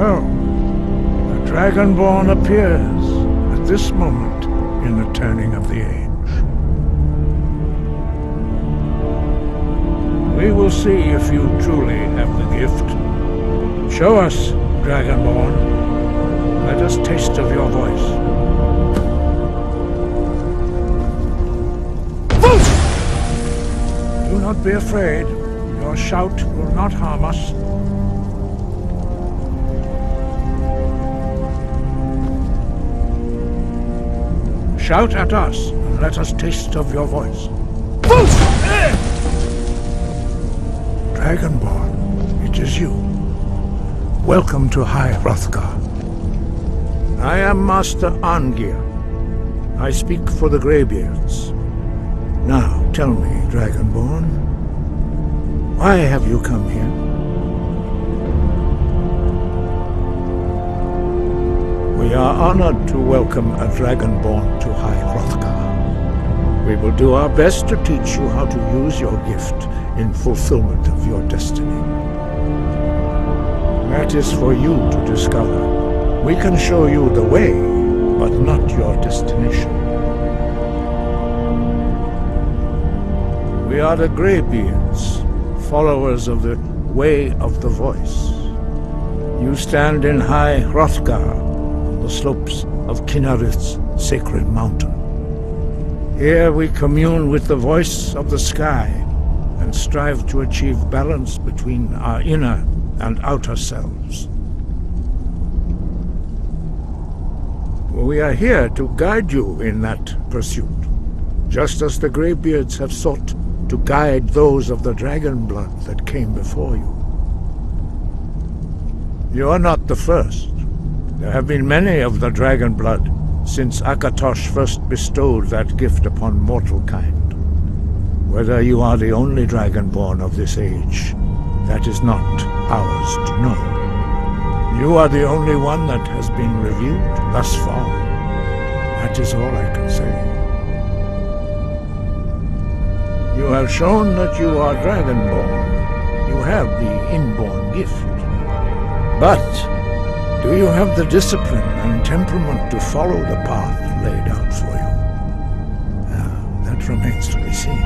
So, the Dragonborn appears at this moment in the turning of the age. We will see if you truly have the gift. Show us, Dragonborn. Let us taste of your voice. Do not be afraid. Your shout will not harm us. Shout at us, and let us taste of your voice. Dragonborn, it is you. Welcome to High Hrothgar. I am Master Arngir. I speak for the Greybeards. Now, tell me, Dragonborn, why have you come here? We are honored to welcome a Dragonborn to High Hrothgar. We will do our best to teach you how to use your gift in fulfillment of your destiny. That is for you to discover. We can show you the way, but not your destination. We are the Greybeards, followers of the Way of the Voice. You stand in High Hrothgar, on the slopes of Kinnarith's sacred mountain. Here we commune with the voice of the sky and strive to achieve balance between our inner and outer selves. We are here to guide you in that pursuit, just as the Greybeards have sought to guide those of the dragon blood that came before you. You are not the first. There have been many of the dragon blood since Akatosh first bestowed that gift upon mortal kind. Whether you are the only dragonborn of this age, that is not ours to know. You are the only one that has been revealed thus far. That is all I can say. You have shown that you are dragonborn. You have the inborn gift. But do you have the discipline and temperament to follow the path laid out for you? That remains to be seen.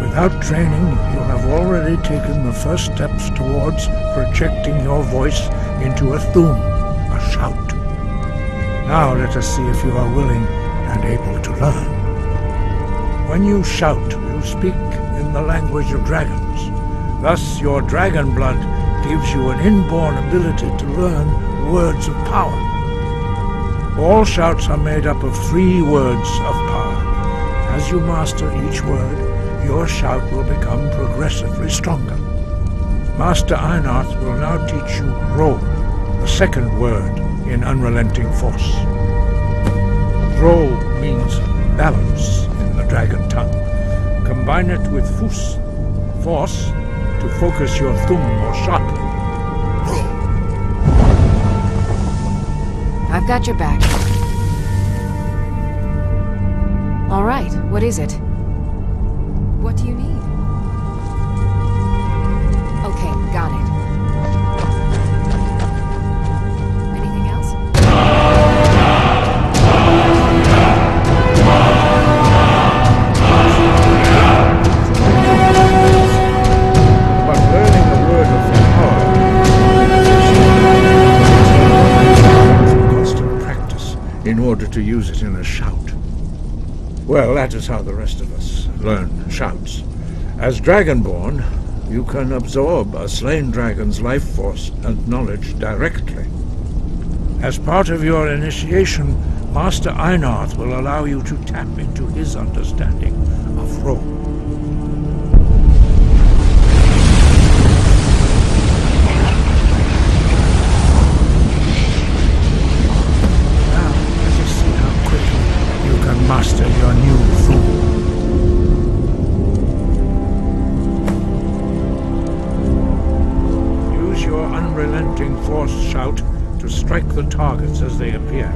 Without training, you have already taken the first steps towards projecting your voice into a thum, a shout. Now let us see if you are willing and able to learn. When you shout, you speak in the language of dragons. Thus, your dragon blood gives you an inborn ability to learn words of power. All shouts are made up of 3 words of power. As you master each word, your shout will become progressively stronger. Master Einarth will now teach you Ro, the second word in Unrelenting Force. Ro means balance in the dragon tongue. Combine it with Fus, force, to focus your thumb more sharply. I've got your back. All right, what is it? What do you need? Okay, got it. Anything else? But learning the word of power, constant practice in order to use it in a shout. Well, that is how the rest of us learn shouts. As Dragonborn, you can absorb a slain dragon's life force and knowledge directly. As part of your initiation, Master Einarth will allow you to tap into his understanding of Ro. Now, let us see how quickly you can master your new thum. Use your unrelenting force shout to strike the targets as they appear.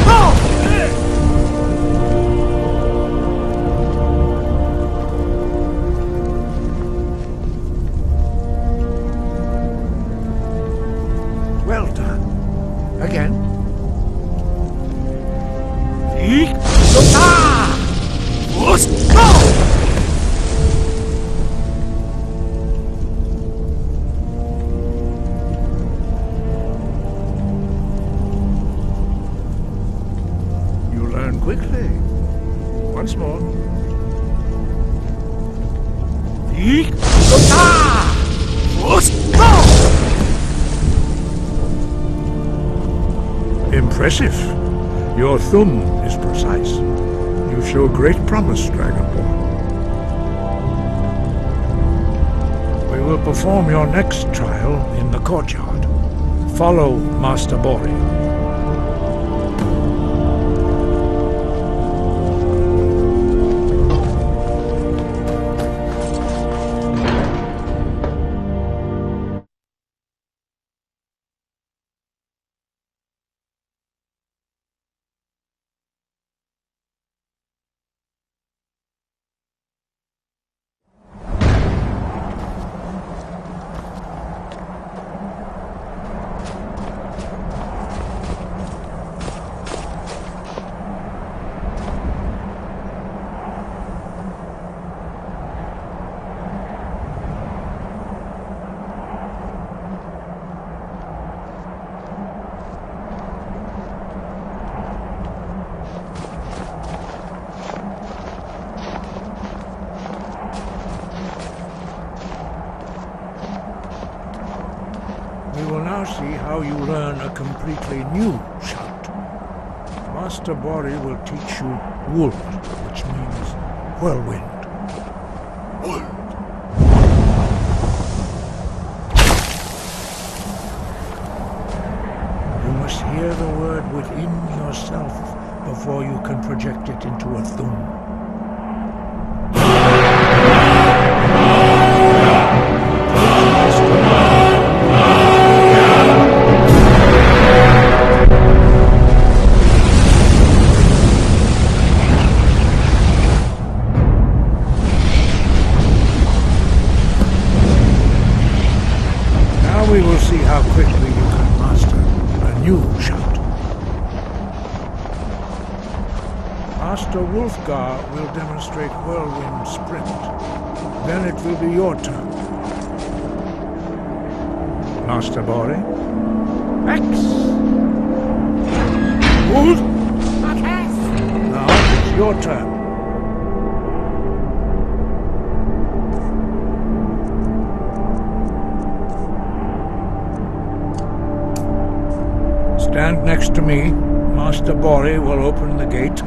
Oh! You learn quickly. Once more. Impressive. Your thumb is precise. You show great promise, Dragonborn. We will perform your next trial in the courtyard. Follow Master Bori. We will now see how you learn a completely new shout. Master Bori will teach you Wold, which means whirlwind. Wold. You must hear the word within yourself before you can project it into a thum. We will see how quickly you can master a new shout. Master Wulfgar will demonstrate Whirlwind Sprint. Then it will be your turn. Master Bori. X! Wold! Now it's your turn. Stand next to me. Master Bori will open the gate.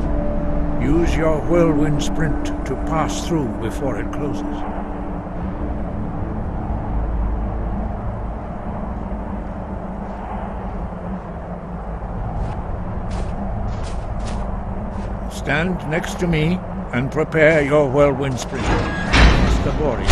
Use your whirlwind sprint to pass through before it closes. Stand next to me and prepare your whirlwind sprint. Master Bori.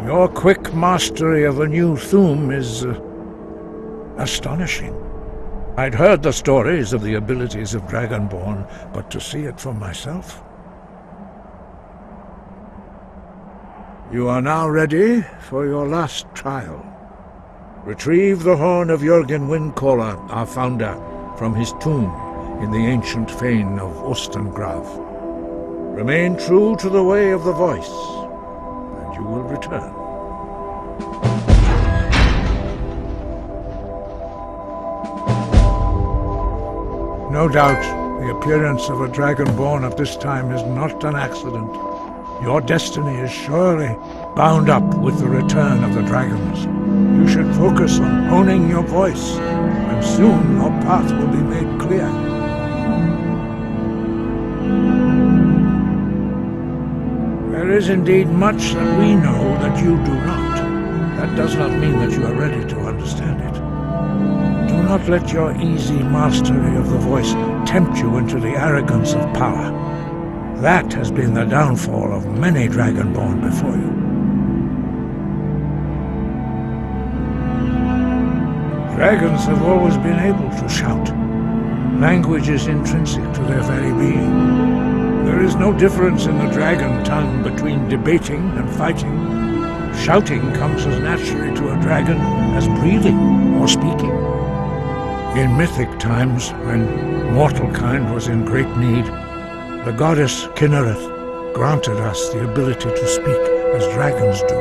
Your quick mastery of a new thum is astonishing. I'd heard the stories of the abilities of Dragonborn, but to see it for myself. You are now ready for your last trial. Retrieve the horn of Jürgen Windcaller, our founder, from his tomb in the ancient fane of Ostengrav. Remain true to the way of the voice, and you will return. No doubt, the appearance of a Dragonborn at this time is not an accident. Your destiny is surely bound up with the return of the dragons. You should focus on honing your voice, and soon your path will be made clear. There is indeed much that we know that you do not. That does not mean that you are ready to understand it. Do not let your easy mastery of the voice tempt you into the arrogance of power. That has been the downfall of many Dragonborn before you. Dragons have always been able to shout. Language is intrinsic to their very being. There is no difference in the dragon tongue between debating and fighting. Shouting comes as naturally to a dragon as breathing or speaking. In mythic times, when mortal kind was in great need, the goddess Kinnereth granted us the ability to speak as dragons do.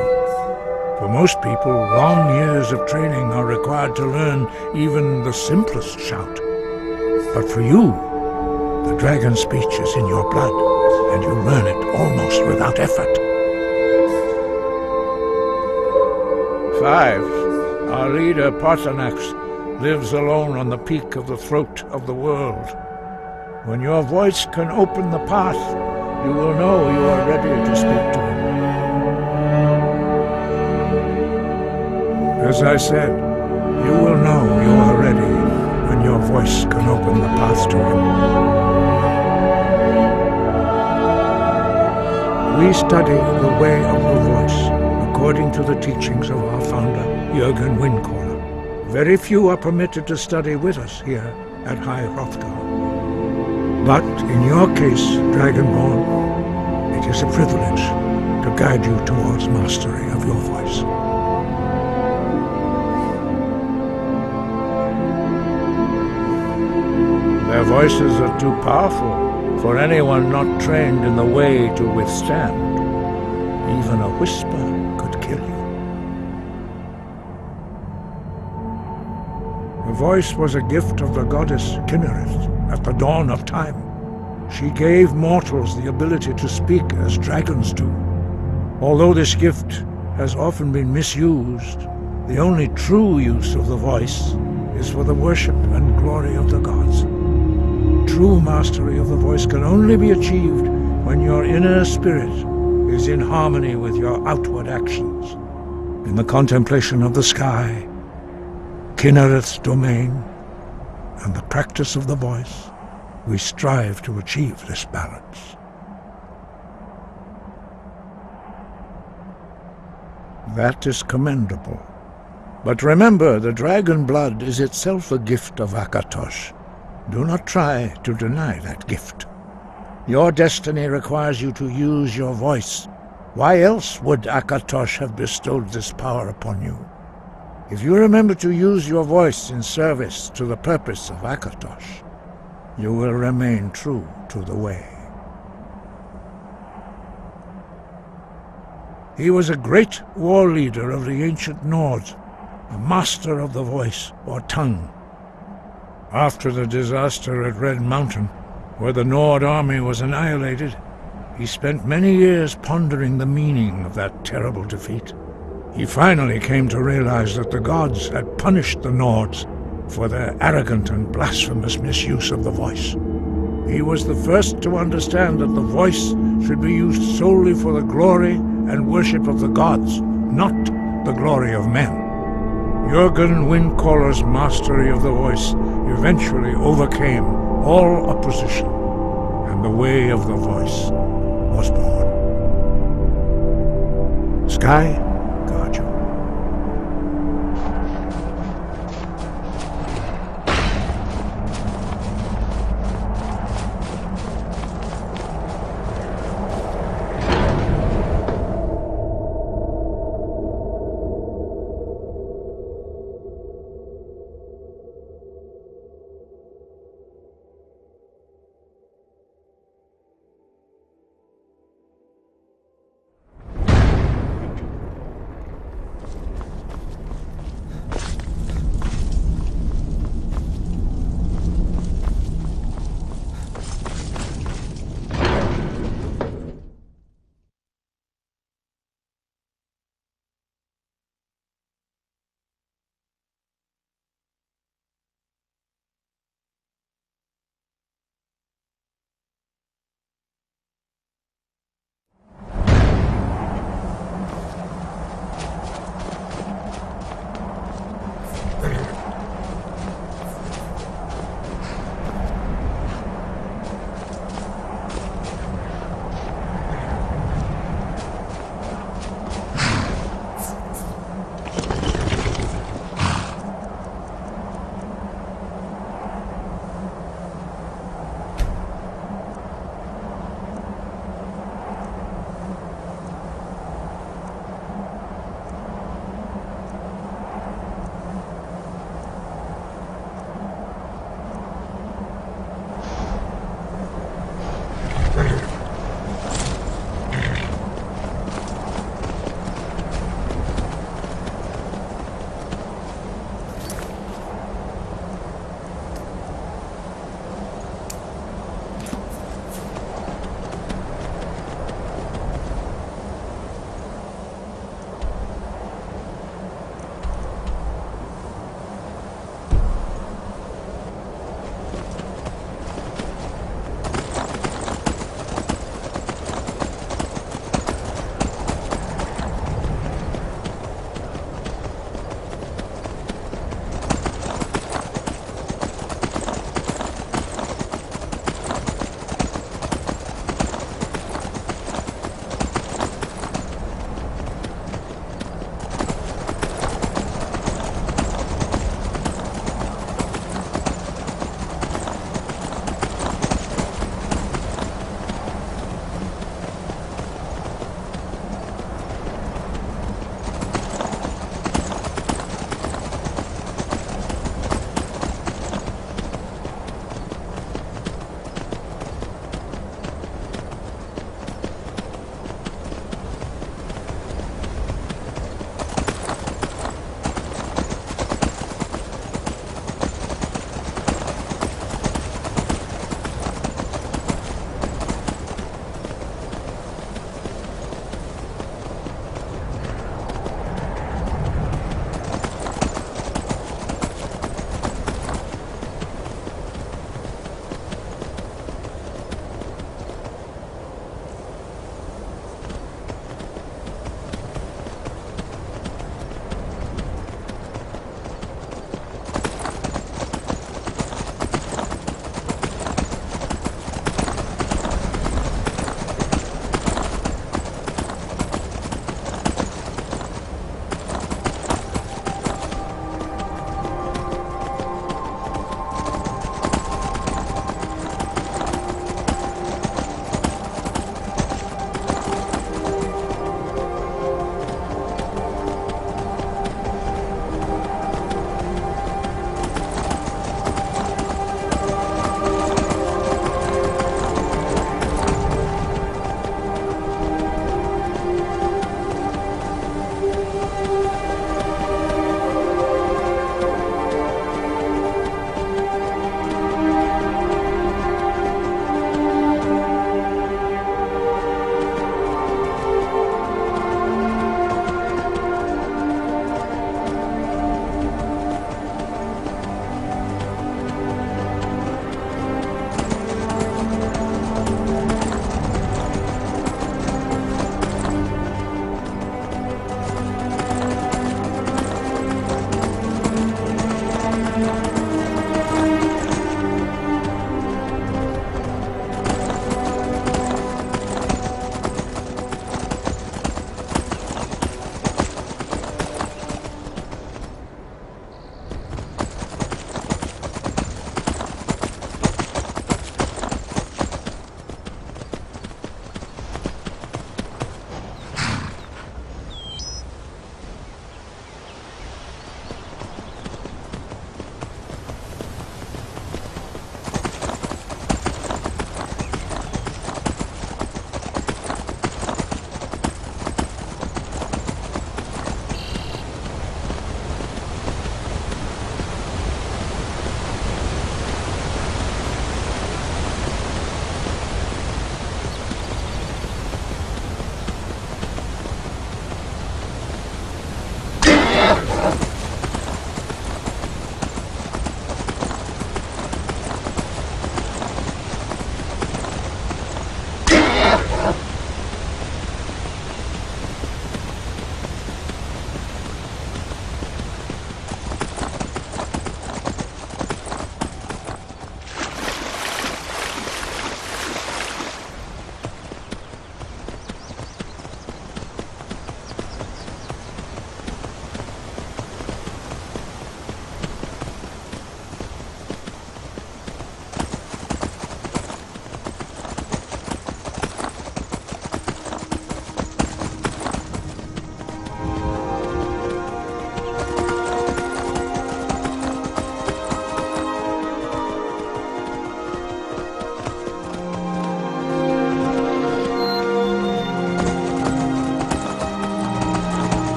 For most people, long years of training are required to learn even the simplest shout. But for you, the dragon speech is in your blood, and you learn it almost without effort. 5. Our leader, Parthenax, lives alone on the peak of the throat of the world. When your voice can open the path, you will know you are ready to speak to him. As I said, you will know you are ready when your voice can open the path to him. We study the way of the voice according to the teachings of our founder, Jürgen Windcaller. Very few are permitted to study with us here at High Hrothgar. But in your case, Dragonborn, it is a privilege to guide you towards mastery of your voice. Their voices are too powerful for anyone not trained in the way to withstand. Even a whisper could kill you. The voice was a gift of the goddess Kinnereth at the dawn of time. She gave mortals the ability to speak as dragons do. Although this gift has often been misused, the only true use of the voice is for the worship and glory of the gods. True mastery of the voice can only be achieved when your inner spirit is in harmony with your outward actions. In the contemplation of the sky, Kinnereth's domain, and the practice of the voice, we strive to achieve this balance. That is commendable. But remember, the dragon blood is itself a gift of Akatosh. Do not try to deny that gift. Your destiny requires you to use your voice. Why else would Akatosh have bestowed this power upon you? If you remember to use your voice in service to the purpose of Akatosh, you will remain true to the way. He was a great war leader of the ancient Nords, a master of the voice or tongue. After the disaster at Red Mountain, where the Nord army was annihilated, he spent many years pondering the meaning of that terrible defeat. He finally came to realize that the gods had punished the Nords for their arrogant and blasphemous misuse of the voice. He was the first to understand that the voice should be used solely for the glory and worship of the gods, not the glory of men. Jürgen Windcaller's mastery of the voice eventually overcame all opposition, and the way of the voice was born. Sky, guard you.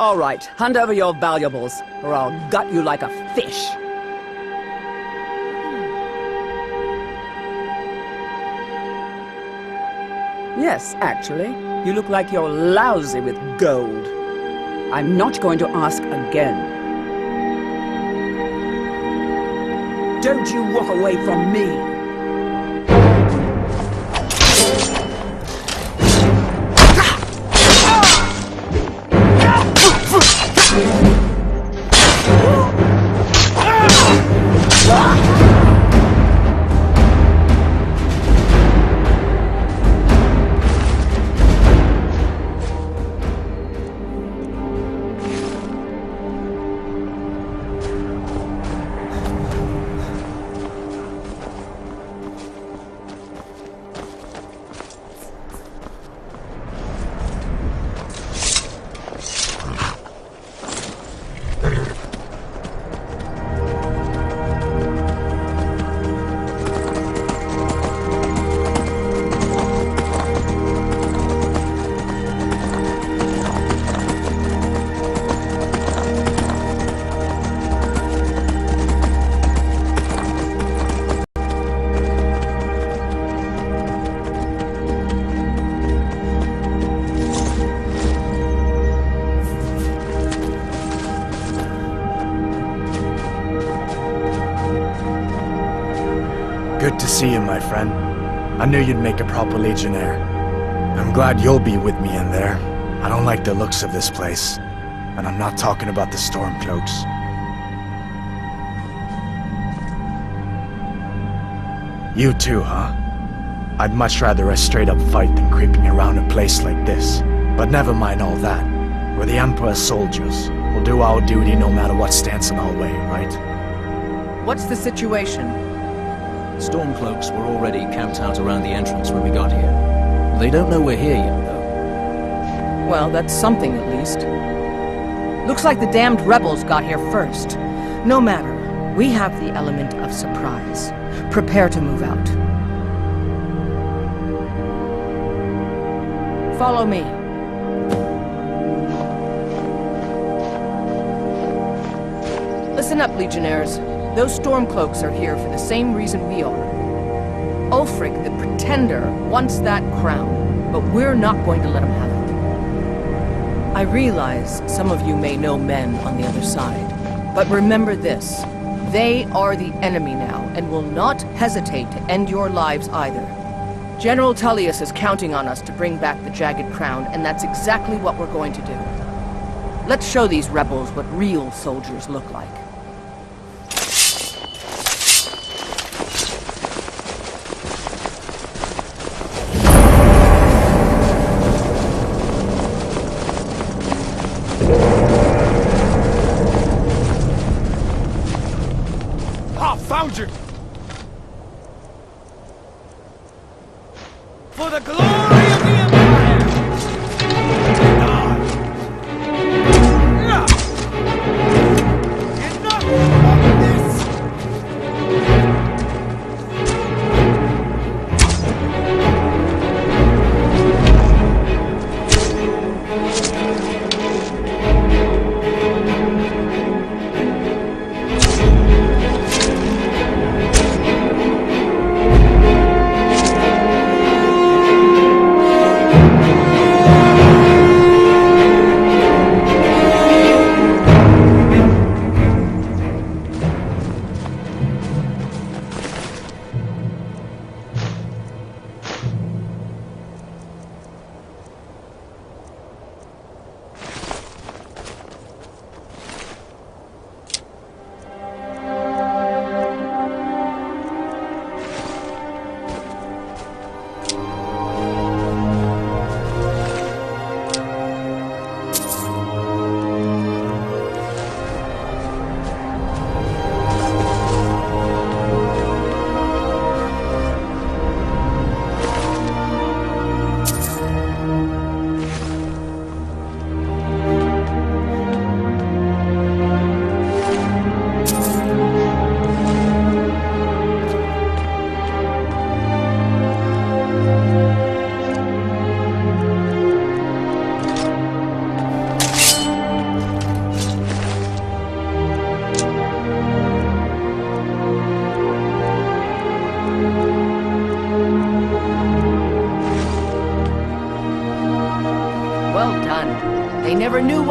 All right, hand over your valuables, or I'll gut you like a fish. Yes, actually, you look like you're lousy with gold. I'm not going to ask again. Don't you walk away from me! Good to see you, my friend. I knew you'd make a proper legionnaire. I'm glad you'll be with me in there. I don't like the looks of this place. And I'm not talking about the Stormcloaks. You too, huh? I'd much rather a straight-up fight than creeping around a place like this. But never mind all that. We're the Emperor's soldiers. We'll do our duty no matter what stands in our way, right? What's the situation? Stormcloaks were already camped out around the entrance when we got here. They don't know we're here yet, though. Well, that's something at least. Looks like the damned rebels got here first. No matter, we have the element of surprise. Prepare to move out. Follow me. Listen up, Legionnaires. Those Stormcloaks are here for the same reason we are. Ulfric, the Pretender, wants that crown, but we're not going to let him have it. I realize some of you may know men on the other side, but remember this. They are the enemy now, and will not hesitate to end your lives either. General Tullius is counting on us to bring back the Jagged Crown, and that's exactly what we're going to do. Let's show these rebels what real soldiers look like. Found you! For the glory of the Empire! Enough of this!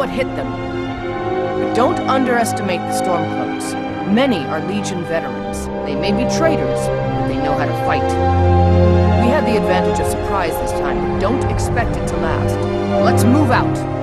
what hit them. But don't underestimate the Stormcloaks. Many are Legion veterans. They may be traitors, but they know how to fight. We had the advantage of surprise this time, but don't expect it to last. Let's move out.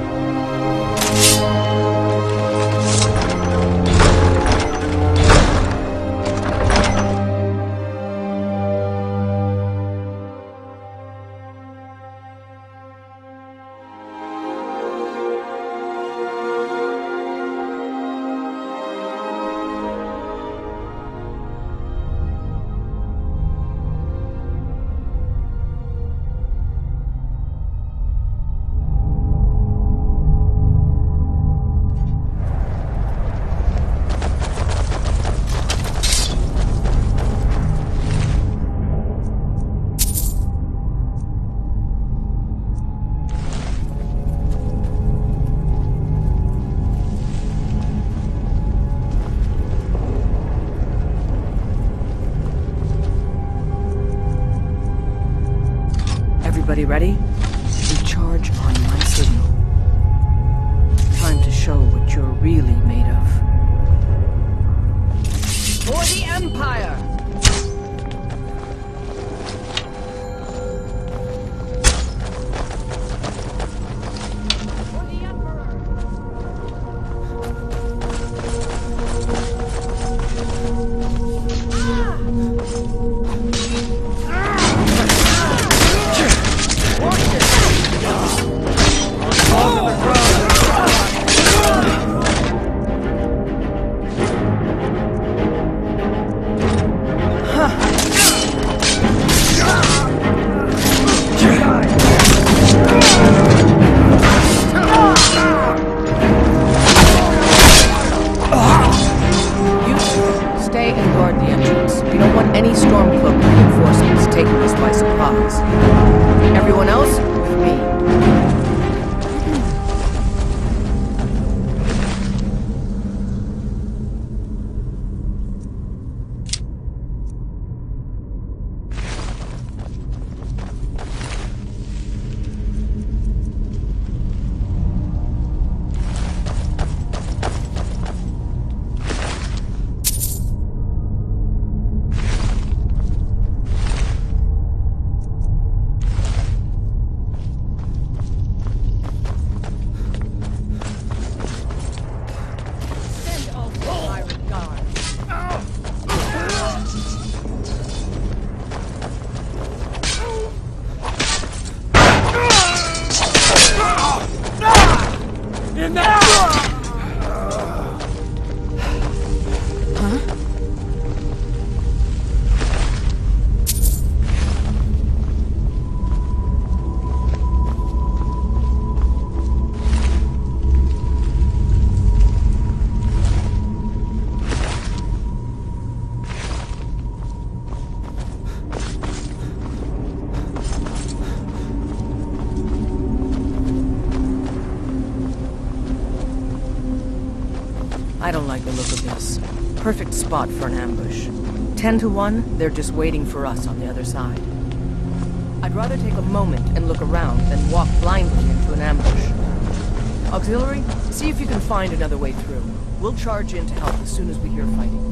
Everybody ready? Recharge on my signal. Time to show what you're really made of. For the Empire! For the Emperor! Any Stormcloak reinforcements taking us by surprise. Everyone else, with me. I don't like the look of this. Perfect spot for an ambush. 10 to 1, they're just waiting for us on the other side. I'd rather take a moment and look around than walk blindly into an ambush. Auxiliary, see if you can find another way through. We'll charge in to help as soon as we hear fighting.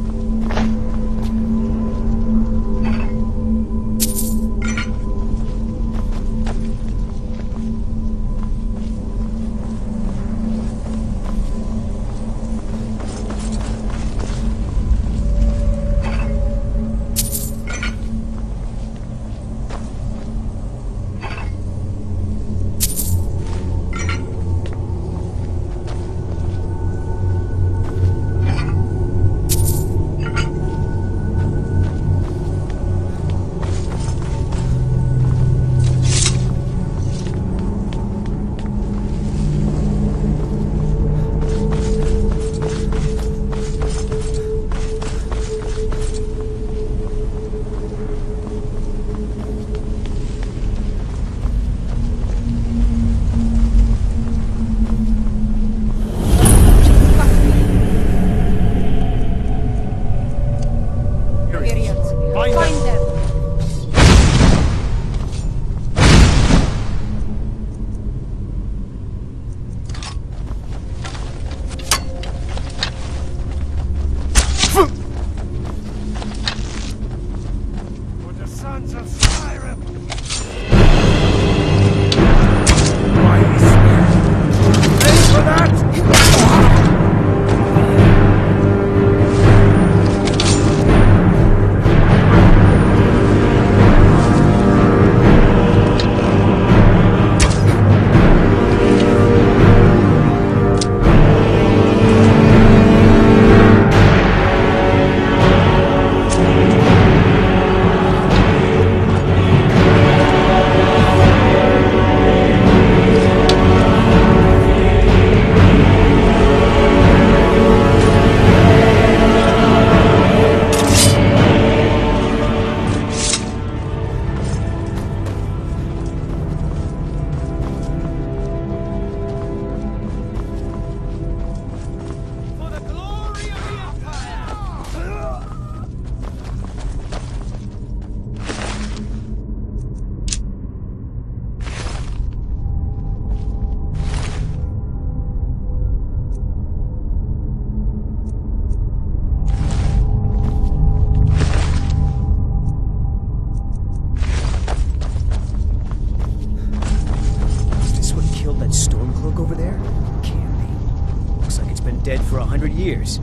years.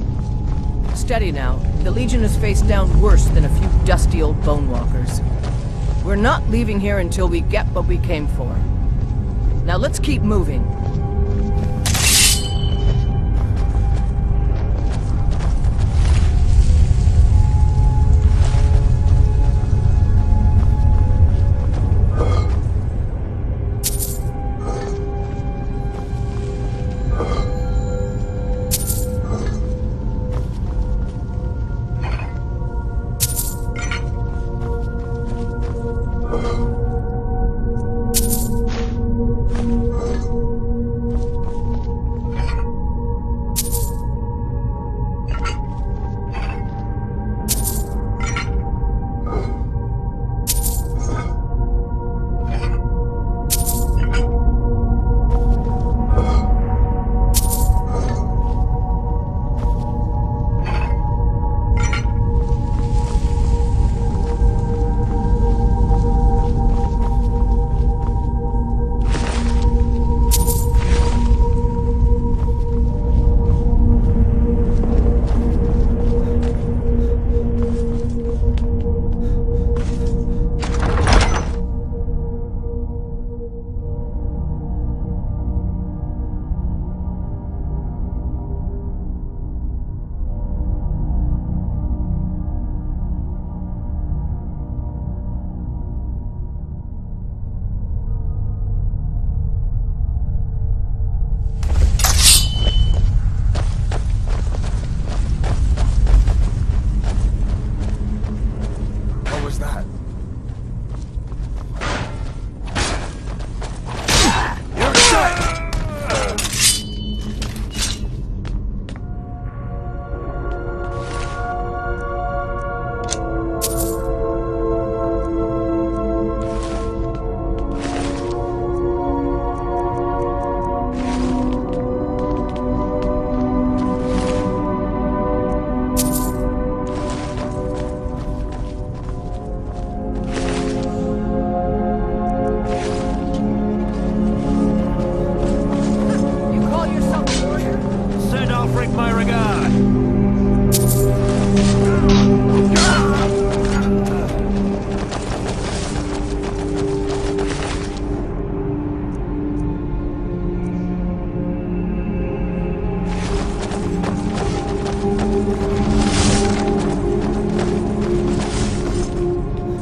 Steady now. The Legion has faced down worse than a few dusty old bone walkers. We're not leaving here until we get what we came for. Now let's keep moving.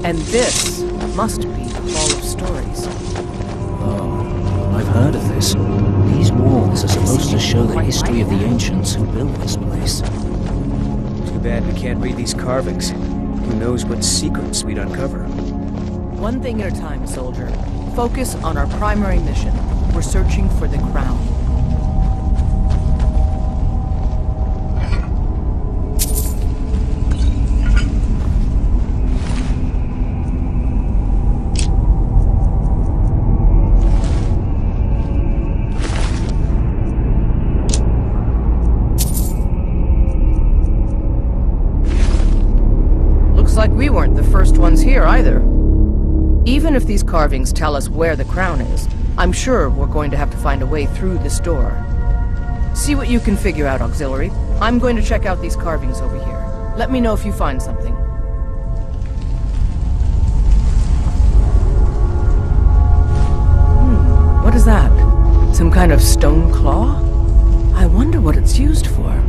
And this must be the Hall of Stories. Oh, I've heard of this. These walls are supposed to show the history of the ancients who built this place. Too bad we can't read these carvings. Who knows what secrets we'd uncover. One thing at a time, soldier. Focus on our primary mission. We're searching for the crown. Looks like we weren't the first ones here either. Even if these carvings tell us where the crown is, I'm sure we're going to have to find a way through this door. See what you can figure out, Auxiliary. I'm going to check out these carvings over here. Let me know if you find something. What is that? Some kind of stone claw? I wonder what it's used for.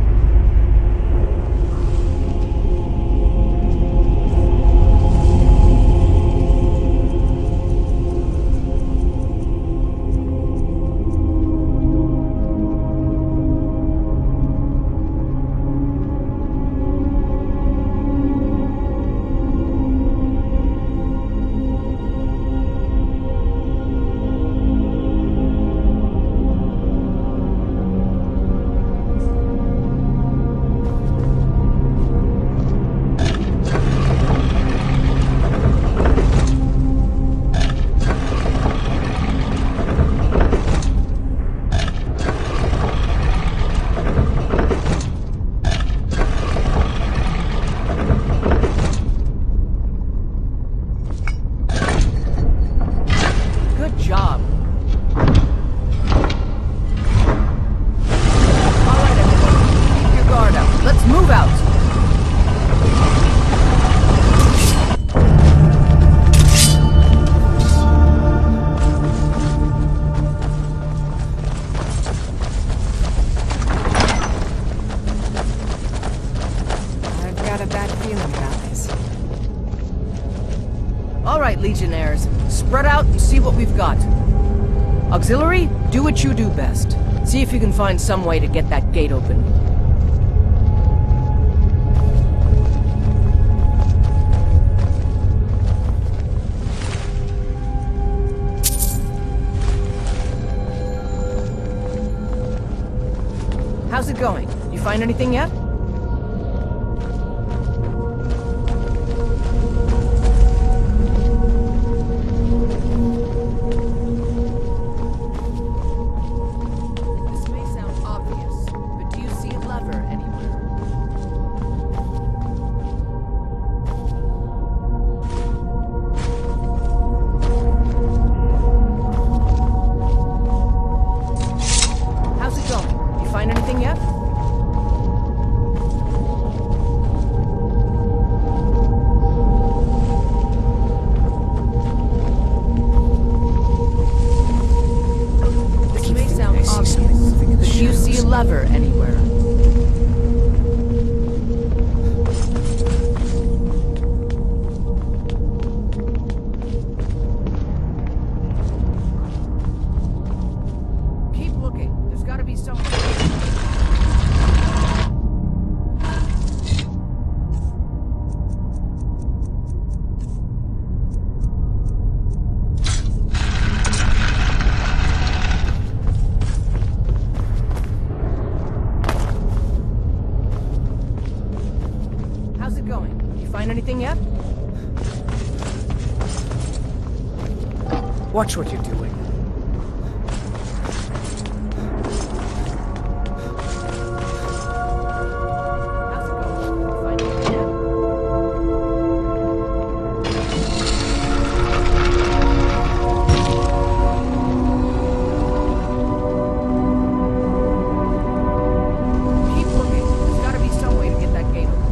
got a bad feeling about this. All right, Legionnaires. Spread out and see what we've got. Auxiliary, do what you do best. See if you can find some way to get that gate open. How's it going? You find anything yet? This may sound obvious, but do you see a lever anywhere? How's it going? You find anything yet? This may sound obvious, but do you see a lever anywhere? Keep looking. There's got to be somewhere. How's it going? You find anything yet? Watch what you're doing. How's it going? You find anything yet? Keep looking. There's got to be some way to get that gate open. Keep looking. There's got to be some way to get that gate open.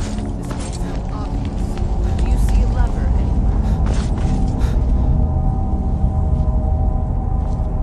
This may sound obvious, but do you see a lever anywhere? This may sound obvious, but do you see a lever?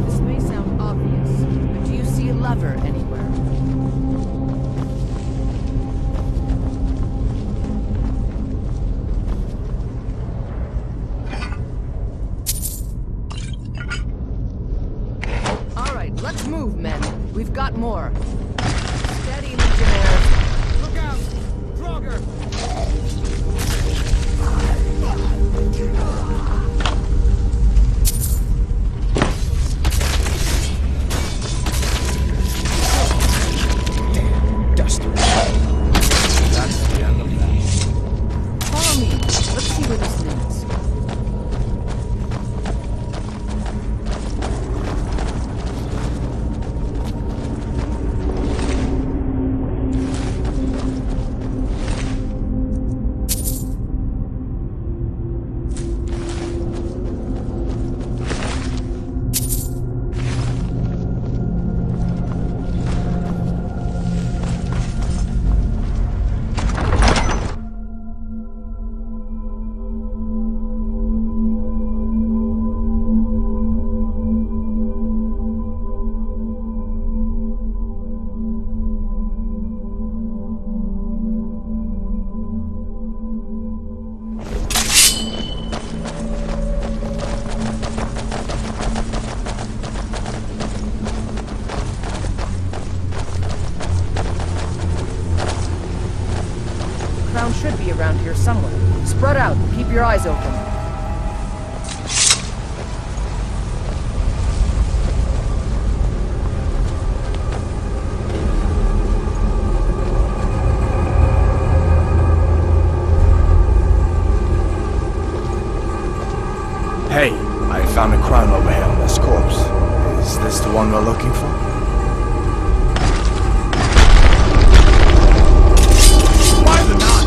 This may sound obvious, but do you see a lever anywhere? All right, let's move, men. We've got more. Steady, Legionnaires. Look out! Draugr! somewhere. Spread out and keep your eyes open. Hey, I found a crown over here on this corpse. Is this the one we're looking for? Why the not?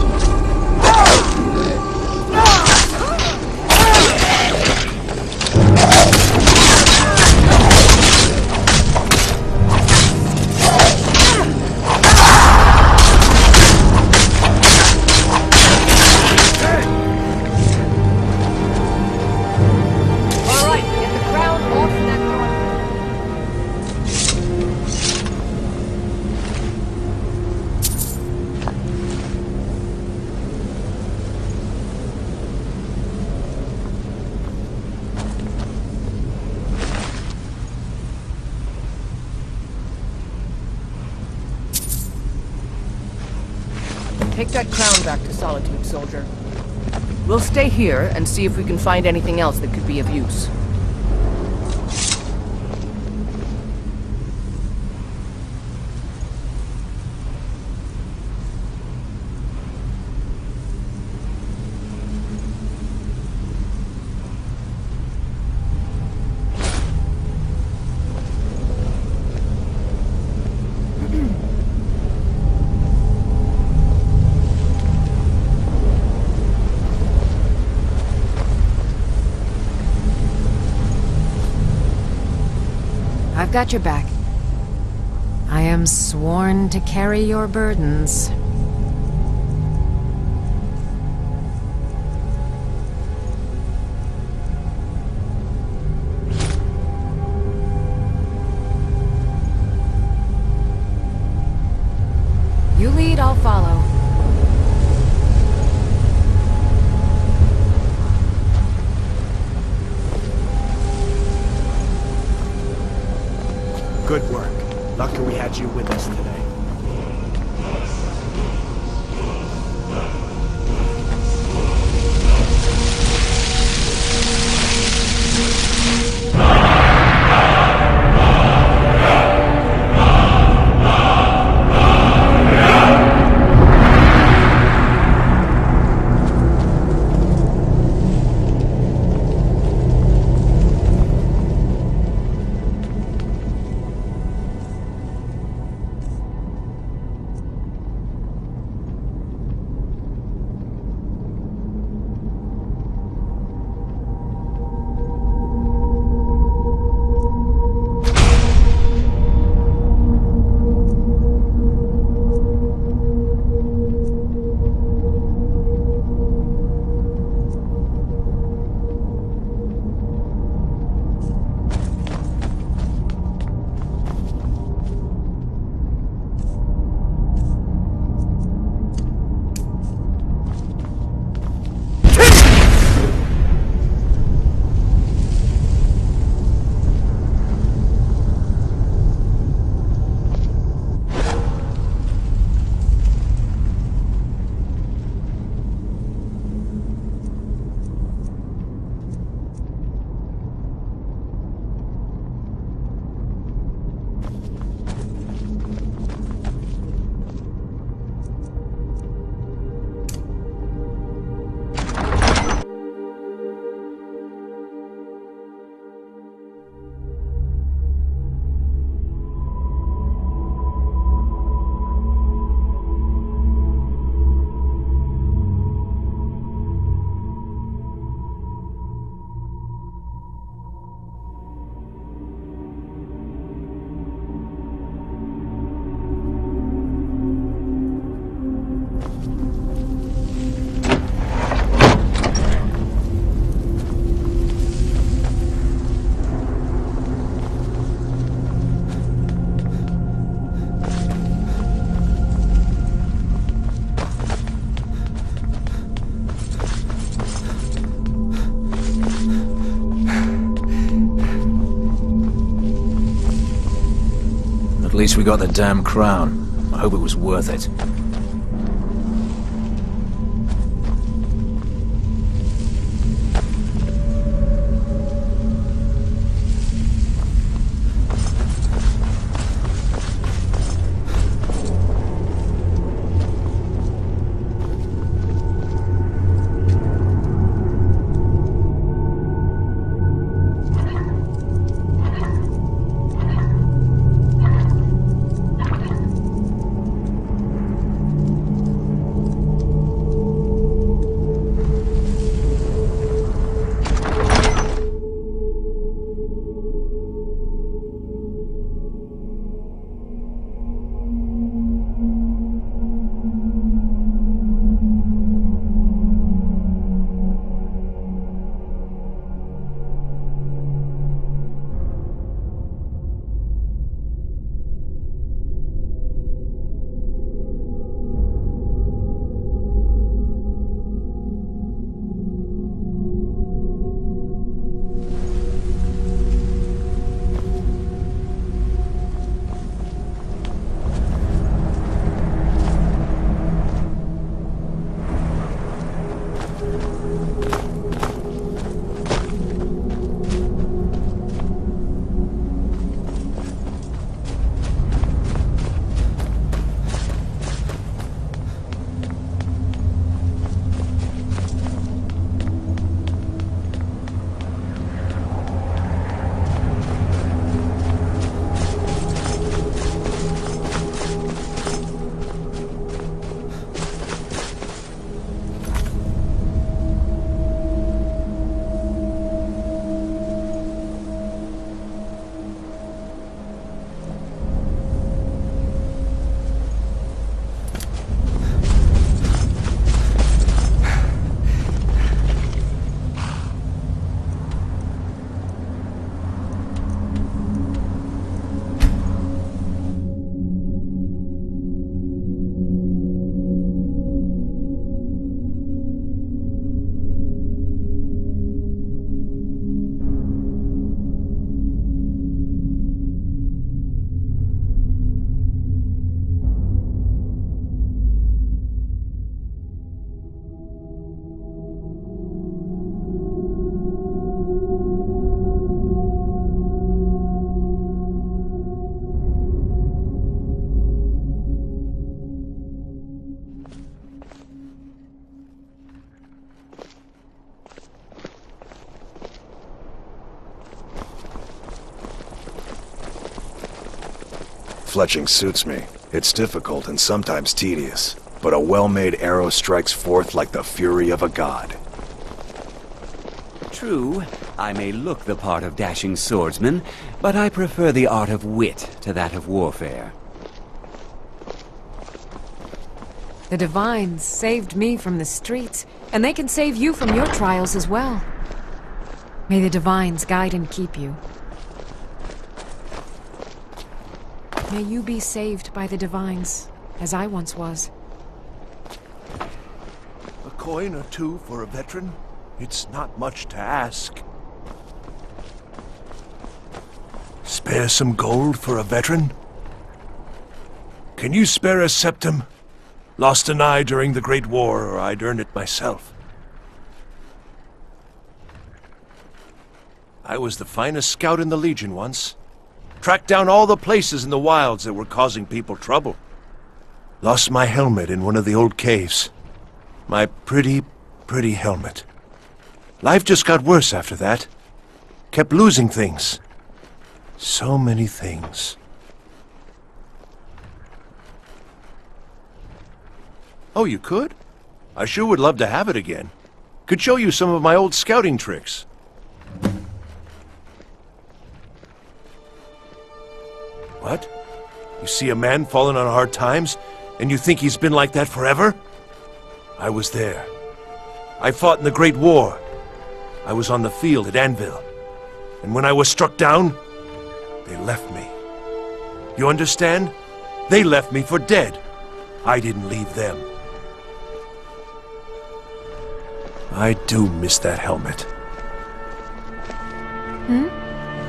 Take that crown back to Solitude, soldier. We'll stay here and see if we can find anything else that could be of use. I've got your back. I am sworn to carry your burdens. You lead, I'll follow. Good work. Lucky we had you with us today. At least we got the damn crown. I hope it was worth it. fletching suits me. It's difficult and sometimes tedious, but a well-made arrow strikes forth like the fury of a god. True, I may look the part of dashing swordsman, but I prefer the art of wit to that of warfare. The Divines saved me from the streets, and they can save you from your trials as well. May the Divines guide and keep you. May you be saved by the Divines, as I once was. A coin or two for a veteran? It's not much to ask. Spare some gold for a veteran? Can you spare a septim? Lost an eye during the Great War, or I'd earn it myself. I was the finest scout in the Legion once. Tracked down all the places in the wilds that were causing people trouble. Lost my helmet in one of the old caves. My pretty, pretty helmet. Life just got worse after that. Kept losing things. So many things. Oh, you could? I sure would love to have it again. Could show you some of my old scouting tricks. What? You see a man falling on hard times, and you think he's been like that forever? I was there. I fought in the Great War. I was on the field at Anvil. And when I was struck down, they left me. You understand? They left me for dead. I didn't leave them. I do miss that helmet.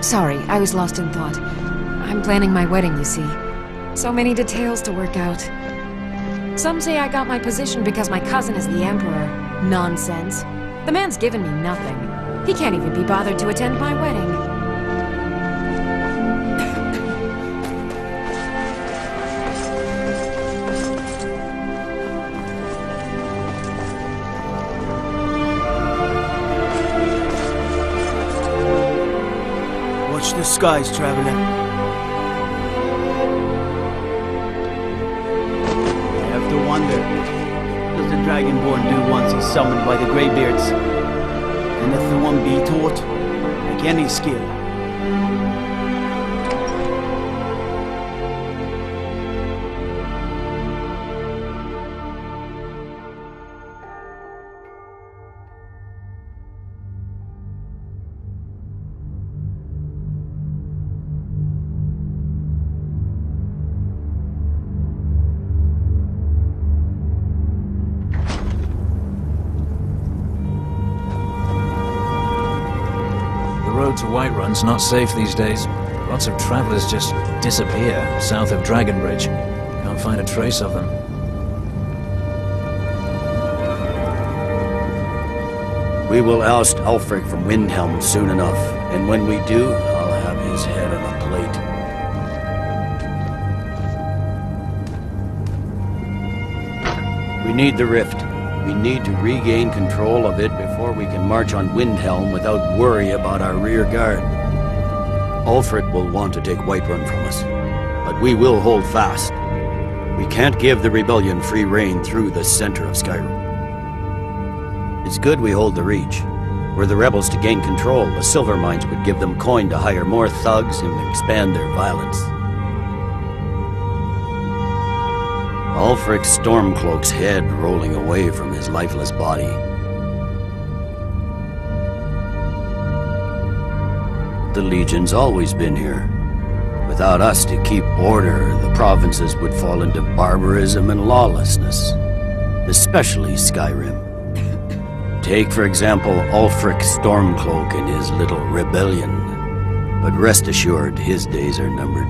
Sorry, I was lost in thought. I'm planning my wedding, you see. So many details to work out. Some say I got my position because my cousin is the Emperor. Nonsense. The man's given me nothing. He can't even be bothered to attend my wedding. Watch the skies, traveler. I have to wonder, what does the Dragonborn do once he's summoned by the Greybeards? Can the Thorn be taught? Like any skill? The road to Whiterun's not safe these days. Lots of travelers just disappear south of Dragonbridge. Can't find a trace of them. We will oust Ulfric from Windhelm soon enough, and when we do, I'll have his head on a plate. We need the rift. We need to regain control of it before we can march on Windhelm without worry about our rear guard. Ulfric will want to take Whiterun from us, but we will hold fast. We can't give the rebellion free rein through the center of Skyrim. It's good we hold the Reach. Were the rebels to gain control, the silver mines would give them coin to hire more thugs and expand their violence. Ulfric's Stormcloak's head rolling away from his lifeless body. The Legion's always been here. Without us to keep order, the provinces would fall into barbarism and lawlessness. Especially Skyrim. Take, for example, Ulfric Stormcloak and his little rebellion. But rest assured, his days are numbered.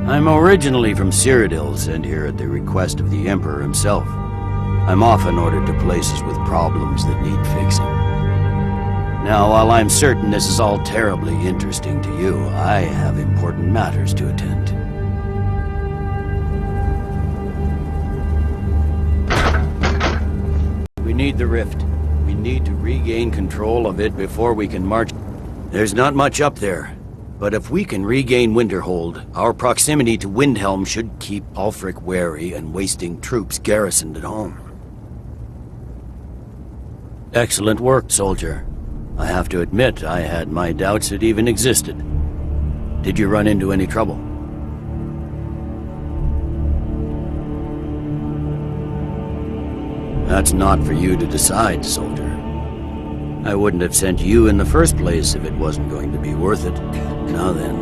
I'm originally from Cyrodiil, sent here at the request of the Emperor himself. I'm often ordered to places with problems that need fixing. Now, while I'm certain this is all terribly interesting to you, I have important matters to attend to. We need the rift. We need to regain control of it before we can march. There's not much up there. But if we can regain Winterhold, our proximity to Windhelm should keep Ulfric wary and wasting troops garrisoned at home. Excellent work, soldier. I have to admit, I had my doubts it even existed. Did you run into any trouble? That's not for you to decide, soldier. I wouldn't have sent you in the first place if it wasn't going to be worth it. Now then,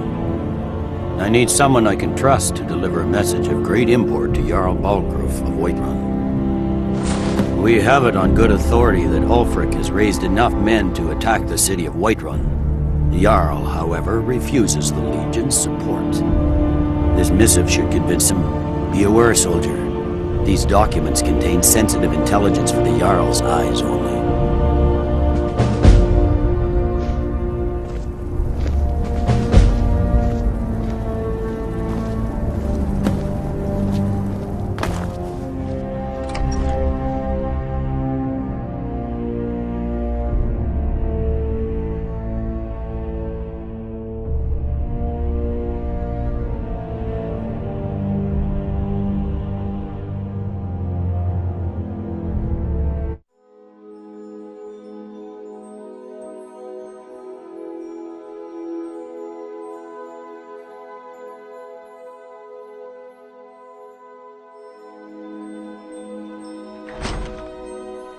I need someone I can trust to deliver a message of great import to Jarl Balgruuf of Whiterun. We have it on good authority that Ulfric has raised enough men to attack the city of Whiterun. The Jarl, however, refuses the Legion's support. This missive should convince him. Be aware, soldier. These documents contain sensitive intelligence for the Jarl's eyes only.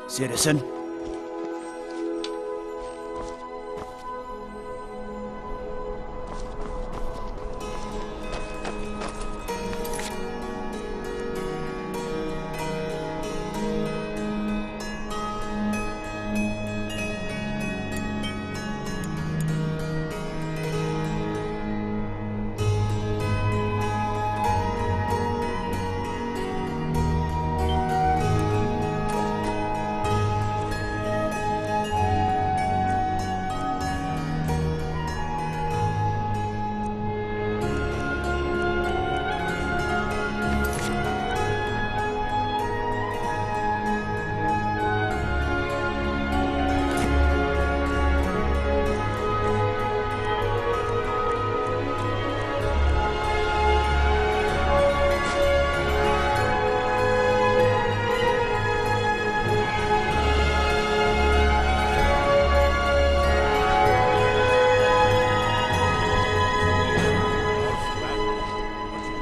Citizen?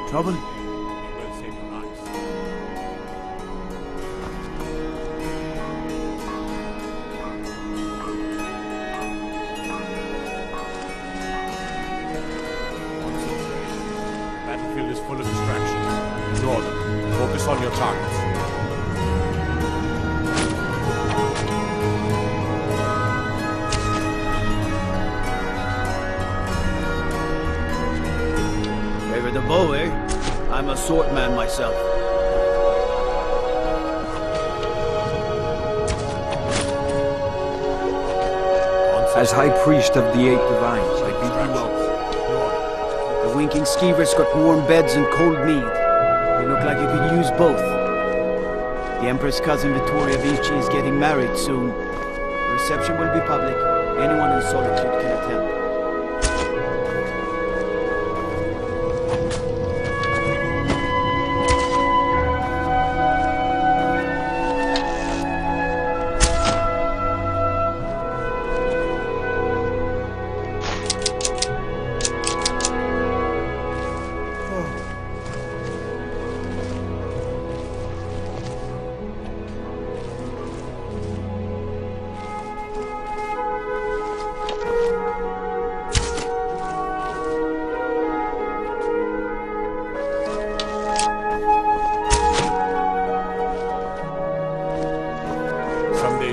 Trouble? Battlefield is full of distractions. Ignore them. Focus on your targets. Favor the bow, eh? I'm a swordman myself. As High Priest of the Eight Divines, I bid you welcome. The winking skeevers got warm beds and cold mead. They look like you could use both. The Empress' cousin Vittoria Vici is getting married soon. The reception will be public. Anyone in Solitude can attend.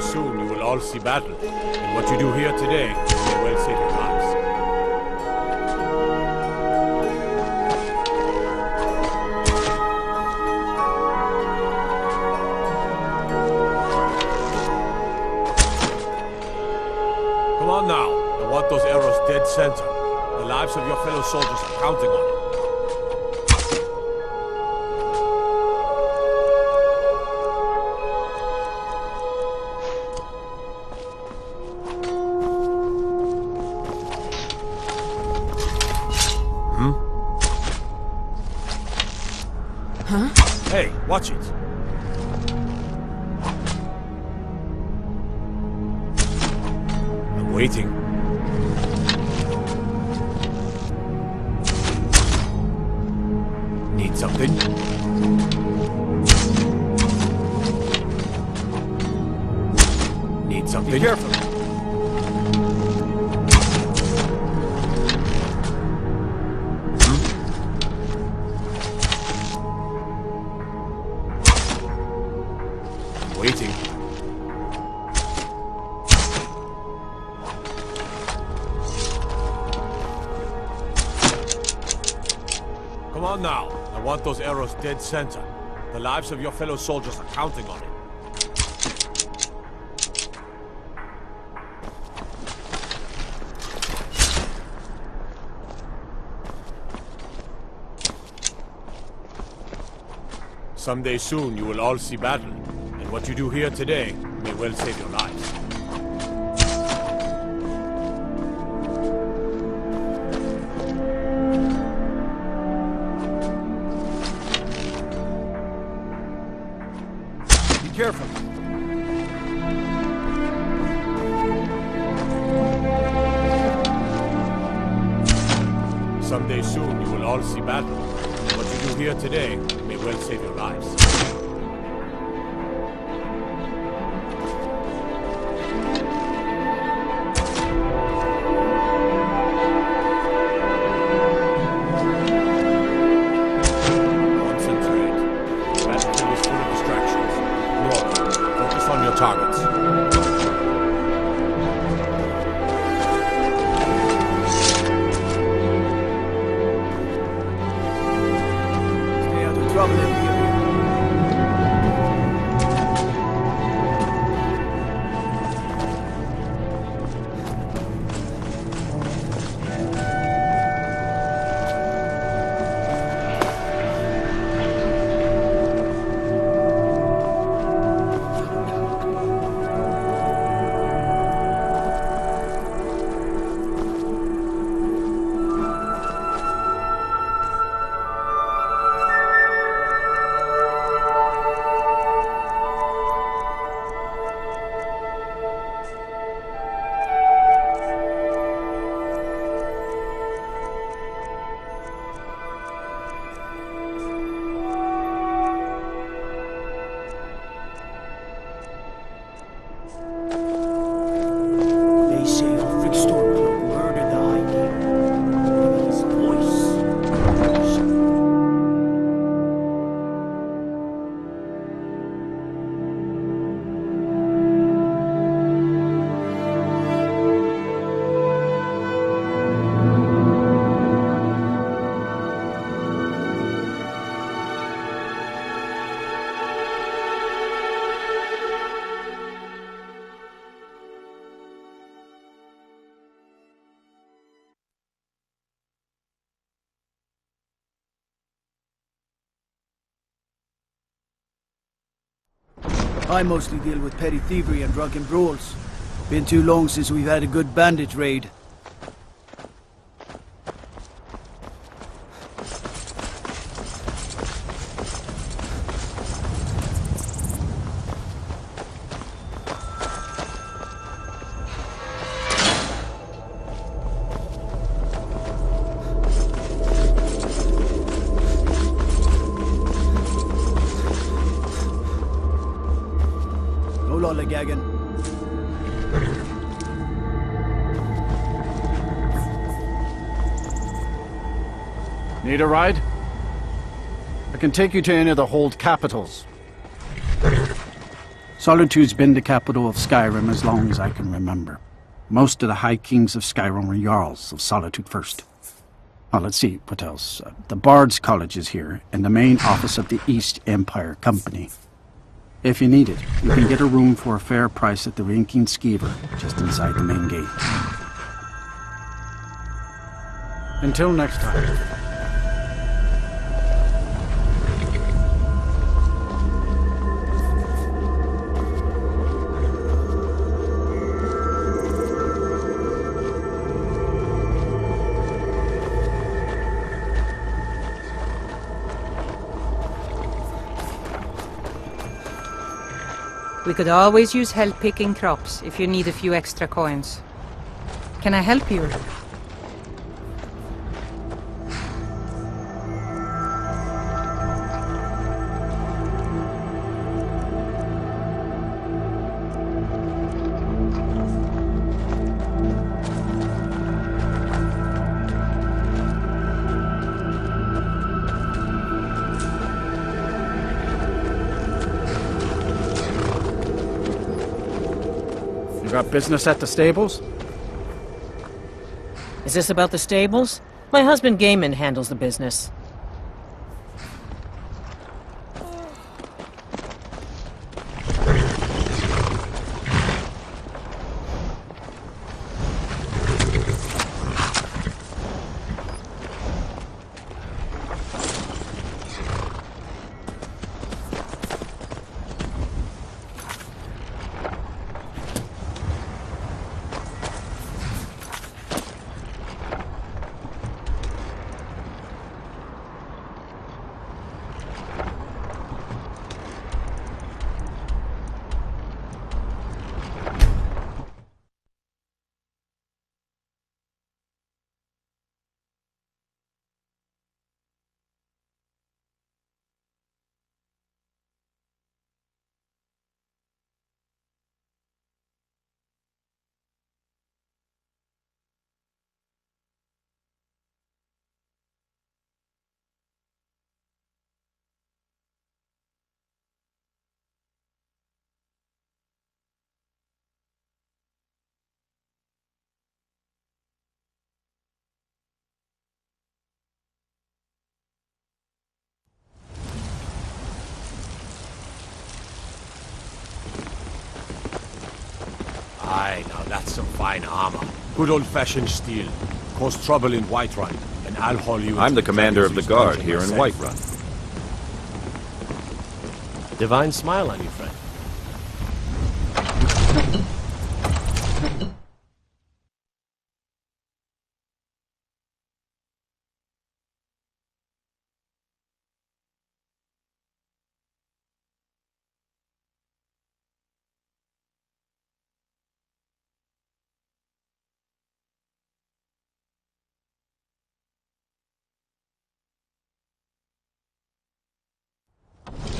Soon you will all see battle, and what you do here today may well save your lives. Come on now, I want those arrows dead center. The lives of your fellow soldiers are counting on it. Huh? Hey, watch it. I'm waiting. Need something? Need something? Be careful. Waiting. Come on now. I want those arrows dead center. The lives of your fellow soldiers are counting on it. Someday soon you will all see battle, and what you do here today may well save your lives. Be careful. Someday soon you will all see battle. What you do here today may well save your lives. Concentrate. The battlefield is full of distractions. Ignore them. Focus on your targets. Trouble in here. I mostly deal with petty thievery and drunken brawls. Been too long since we've had a good bandit raid. Lollygagging. Need a ride? I can take you to any of the hold capitals. Solitude's been the capital of Skyrim as long as I can remember. Most of the High Kings of Skyrim were Jarls of Solitude first. Well, let's see, what else? The Bard's College is here, and the main office of the East Empire Company. If you need it, you can get a room for a fair price at the Rinking Skeever, just inside the main gate. Until next time. We could always use help picking crops if you need a few extra coins. Can I help you? Got business at the stables? Is this about the stables? My husband Gaiman handles the business. Aye, now that's some fine armor. Good old-fashioned steel. Cause trouble in Whiterun, and I'll haul you... I'm the commander of the guard here in Whiterun. Divine smile on you, friend.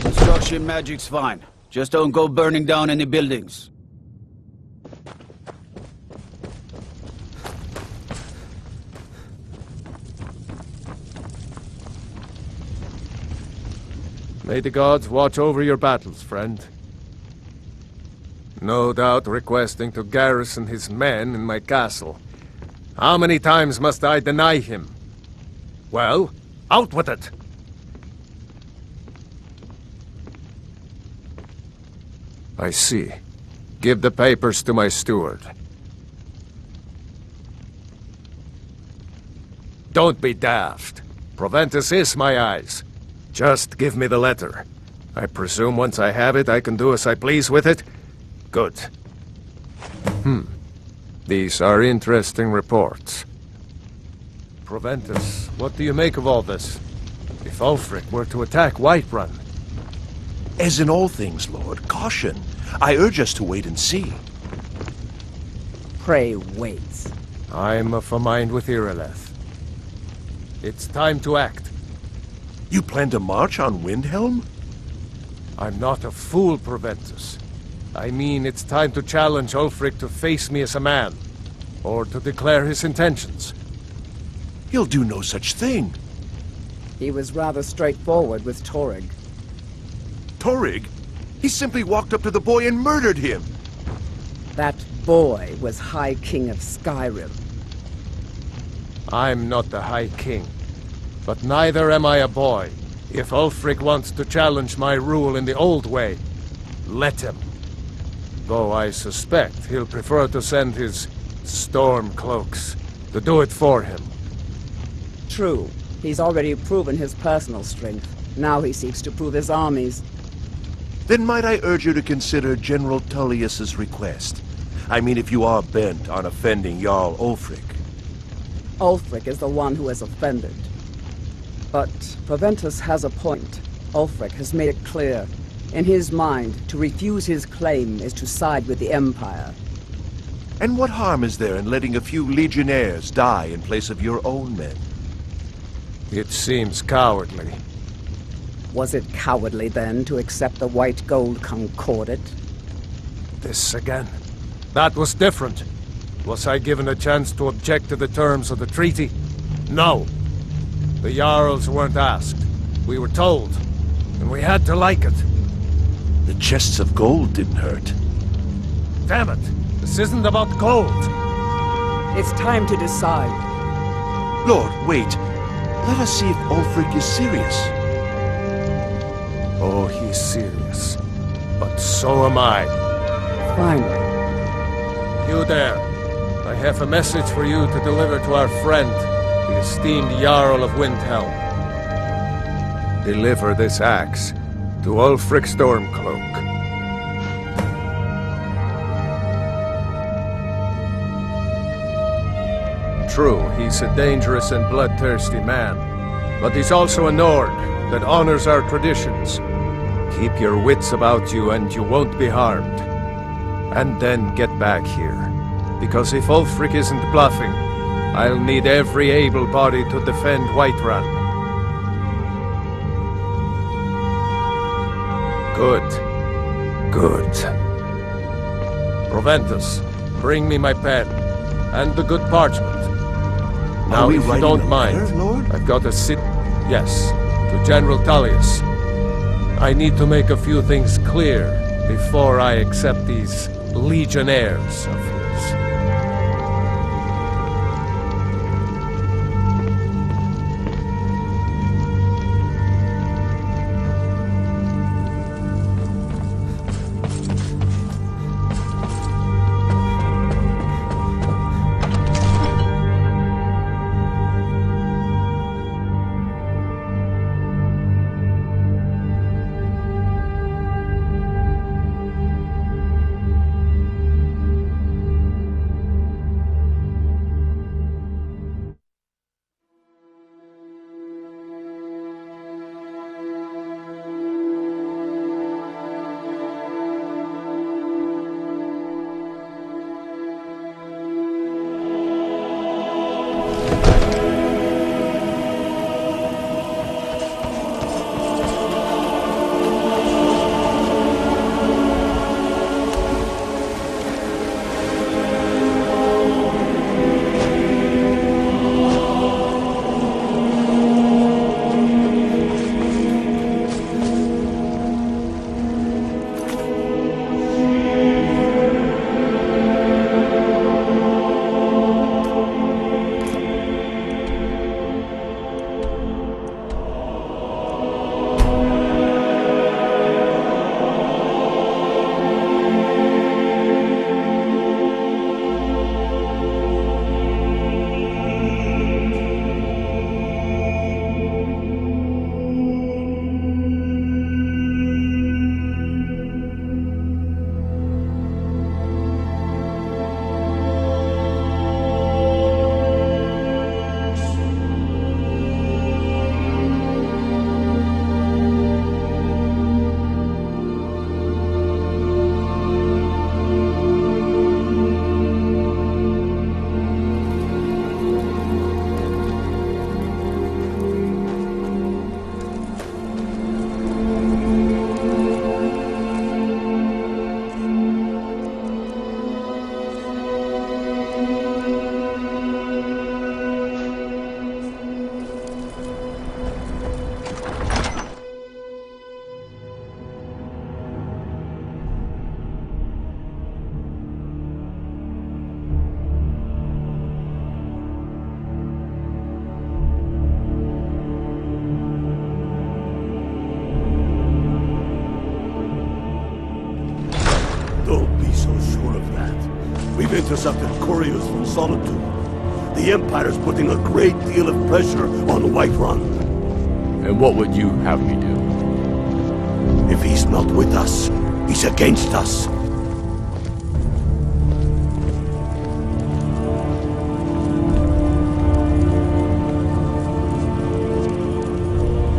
Construction magic's fine. Just don't go burning down any buildings. May the gods watch over your battles, friend. No doubt requesting to garrison his men in my castle. How many times must I deny him? Well, out with it! I see. Give the papers to my steward. Don't be daft. Proventus is my eyes. Just give me the letter. I presume once I have it, I can do as I please with it? Good. These are interesting reports. Proventus, what do you make of all this? If Ulfric were to attack Whiterun... As in all things, Lord, caution. I urge us to wait and see. Pray wait. I'm of a mind with Irileth. It's time to act. You plan to march on Windhelm? I'm not a fool, Proventus. I mean, it's time to challenge Ulfric to face me as a man, or to declare his intentions. He'll do no such thing. He was rather straightforward with Torrig. Torrig? He simply walked up to the boy and murdered him. That boy was High King of Skyrim. I'm not the High King, but neither am I a boy. If Ulfric wants to challenge my rule in the old way, let him. Though I suspect he'll prefer to send his storm cloaks to do it for him. True. He's already proven his personal strength. Now he seeks to prove his armies. Then might I urge you to consider General Tullius's request? I mean, if you are bent on offending Jarl Ulfric. Ulfric is the one who has offended. But Proventus has a point. Ulfric has made it clear In his mind, to refuse his claim is to side with the Empire. And what harm is there in letting a few legionnaires die in place of your own men? It seems cowardly. Was it cowardly, then, to accept the White Gold Concordat? This again. That was different. Was I given a chance to object to the terms of the treaty? No. The Jarls weren't asked. We were told. And we had to like it. The chests of gold didn't hurt. Damn it! This isn't about gold! It's time to decide. Lord, wait. Let us see if Ulfric is serious. Oh, he's serious. But so am I. Finally. You there. I have a message for you to deliver to our friend, the esteemed Jarl of Windhelm. Deliver this axe to Ulfric Stormcloak. True, he's a dangerous and bloodthirsty man, but he's also a Nord that honors our traditions. Keep your wits about you and you won't be harmed. And then get back here, because if Ulfric isn't bluffing, I'll need every able body to defend Whiterun. Good. Good. Proventus, bring me my pen, and the good parchment. Now, if you don't mind, Lord? I've got to sit... Yes, to General Tullius. I need to make a few things clear before I accept these legionnaires of his. We've intercepted couriers from Solitude. The Empire's putting a great deal of pressure on Whiterun. And what would you have me do? If he's not with us, he's against us.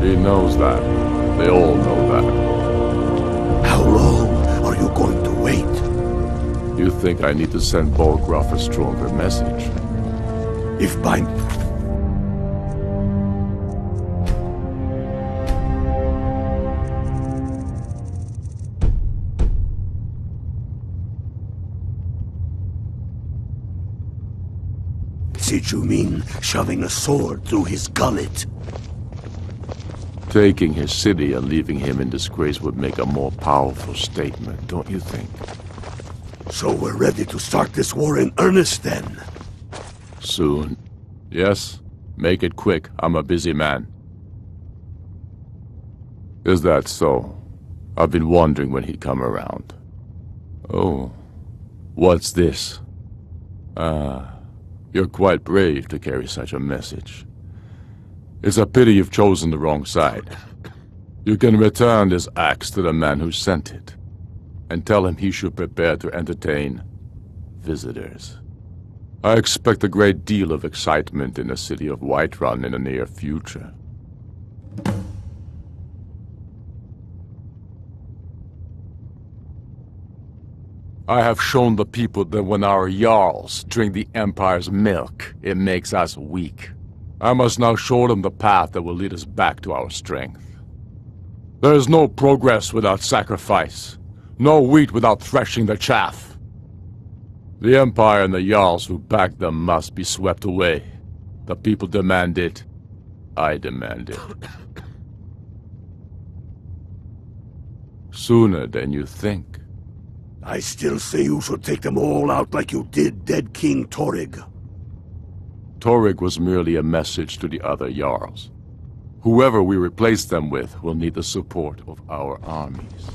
He knows that. They all know that. You think I need to send Bolgraf a stronger message? If by... Did you mean shoving a sword through his gullet? Taking his city and leaving him in disgrace would make a more powerful statement, don't you think? So we're ready to start this war in earnest then? Soon. Yes? Make it quick. I'm a busy man. Is that so? I've been wondering when he'd come around. Oh. What's this? You're quite brave to carry such a message. It's a pity you've chosen the wrong side. You can return this axe to the man who sent it, and tell him he should prepare to entertain visitors. I expect a great deal of excitement in the city of Whiterun in the near future. I have shown the people that when our Jarls drink the Empire's milk, it makes us weak. I must now show them the path that will lead us back to our strength. There is no progress without sacrifice, no wheat without threshing the chaff. The Empire and the Jarls who back them must be swept away. The people demand it. I demand it. Sooner than you think. I still say you should take them all out like you did dead King Torrig. Torrig was merely a message to the other Jarls. Whoever we replace them with will need the support of our armies.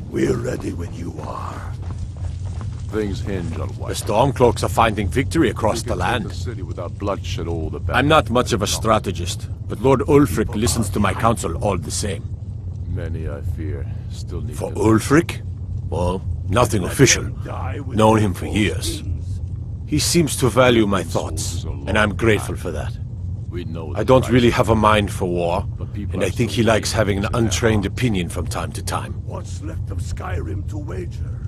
We're ready when you are. Things hinge on what... The Stormcloaks are finding victory across the land. The city without bloodshed all the better. I'm not much of a strategist, but Lord Ulfric listens to my counsel all the same. Many, I fear, still need... For Ulfric? Well, nothing official. Known him for years. He seems to value my thoughts, and I'm grateful for that. I don't really have a mind for war, and I think he likes having an untrained opinion from time to time. What's left of Skyrim to wager?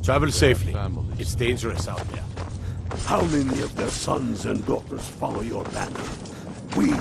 Travel safely. It's dangerous out there. How many of their sons and daughters follow your banner? We...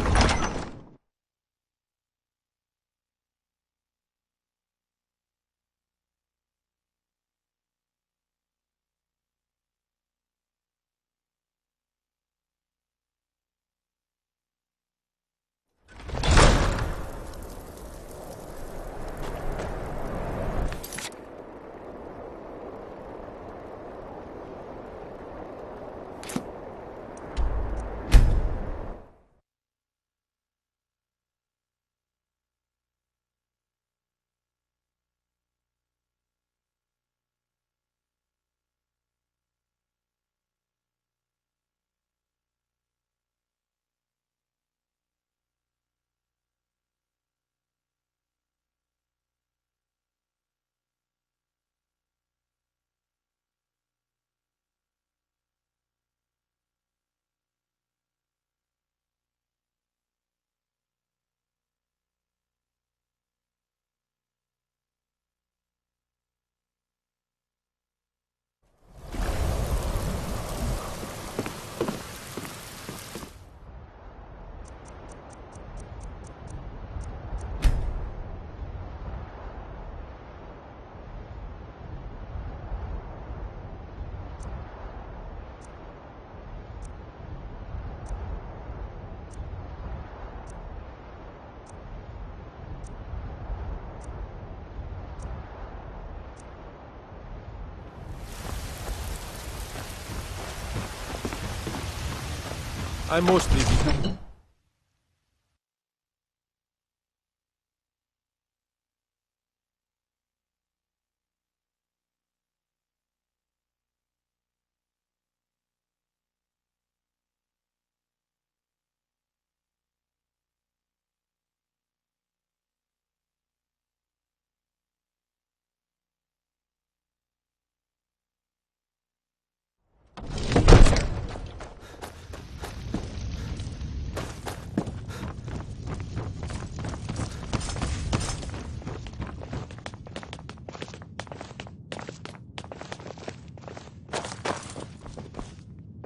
I mostly...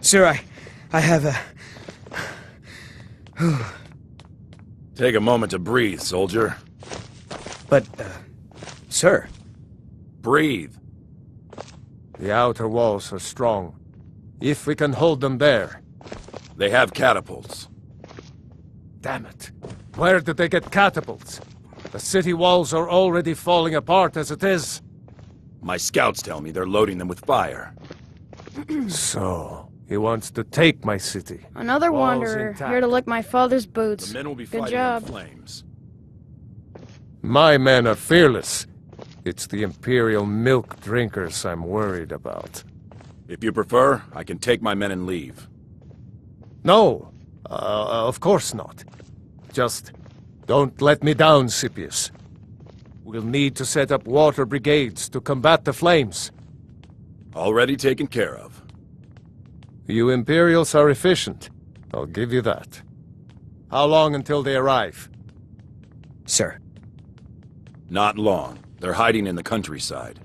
Sir, I have a... Take a moment to breathe, soldier. But, sir... Breathe. The outer walls are strong. If we can hold them there. They have catapults. Damn it. Where did they get catapults? The city walls are already falling apart as it is. My scouts tell me they're loading them with fire. So, he wants to take my city. Another Walls wanderer, intact. here to lick my father's boots. The men will be Good fighting job. in flames. My men are fearless. It's the Imperial milk drinkers I'm worried about. If you prefer, I can take my men and leave. No, of course not. Just don't let me down, Scipius. We'll need to set up water brigades to combat the flames. Already taken care of. You Imperials are efficient. I'll give you that. How long until they arrive? Sir. Not long. They're hiding in the countryside.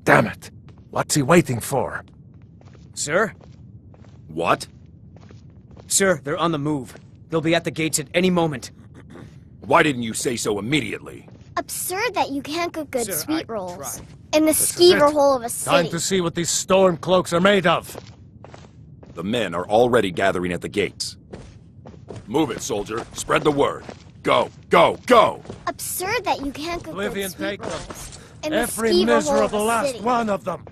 Damn it! What's he waiting for? Sir? What? Sir, they're on the move. They'll be at the gates at any moment. Why didn't you say so immediately? Absurd that you can't cook good Sir, sweet I rolls tried. in the This is skeever it. hole of a Time city. to see what these storm cloaks are made of. The men are already gathering at the gates. Move it, soldier. Spread the word. Go, go, go! Absurd that you can't cook Oblivion, good sweet take them. rolls in the Every skeever hole of miserable a last city. one of them.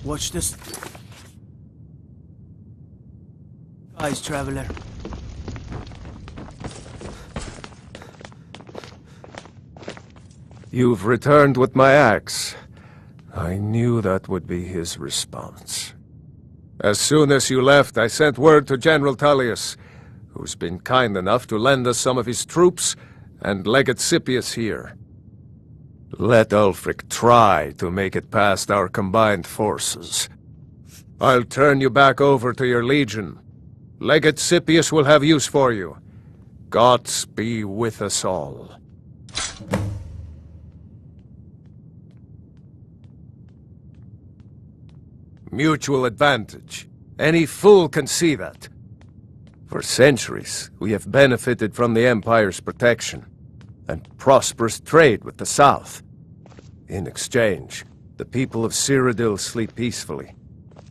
Watch this. Eyes, traveler. You've returned with my axe. I knew that would be his response. As soon as you left, I sent word to General Tullius, who's been kind enough to lend us some of his troops, and Legate Scipius here. Let Ulfric try to make it past our combined forces. I'll turn you back over to your legion. Legate Scipius will have use for you. Gods be with us all. Mutual advantage. Any fool can see that. For centuries, we have benefited from the Empire's protection and prosperous trade with the South. In exchange, the people of Cyrodiil sleep peacefully,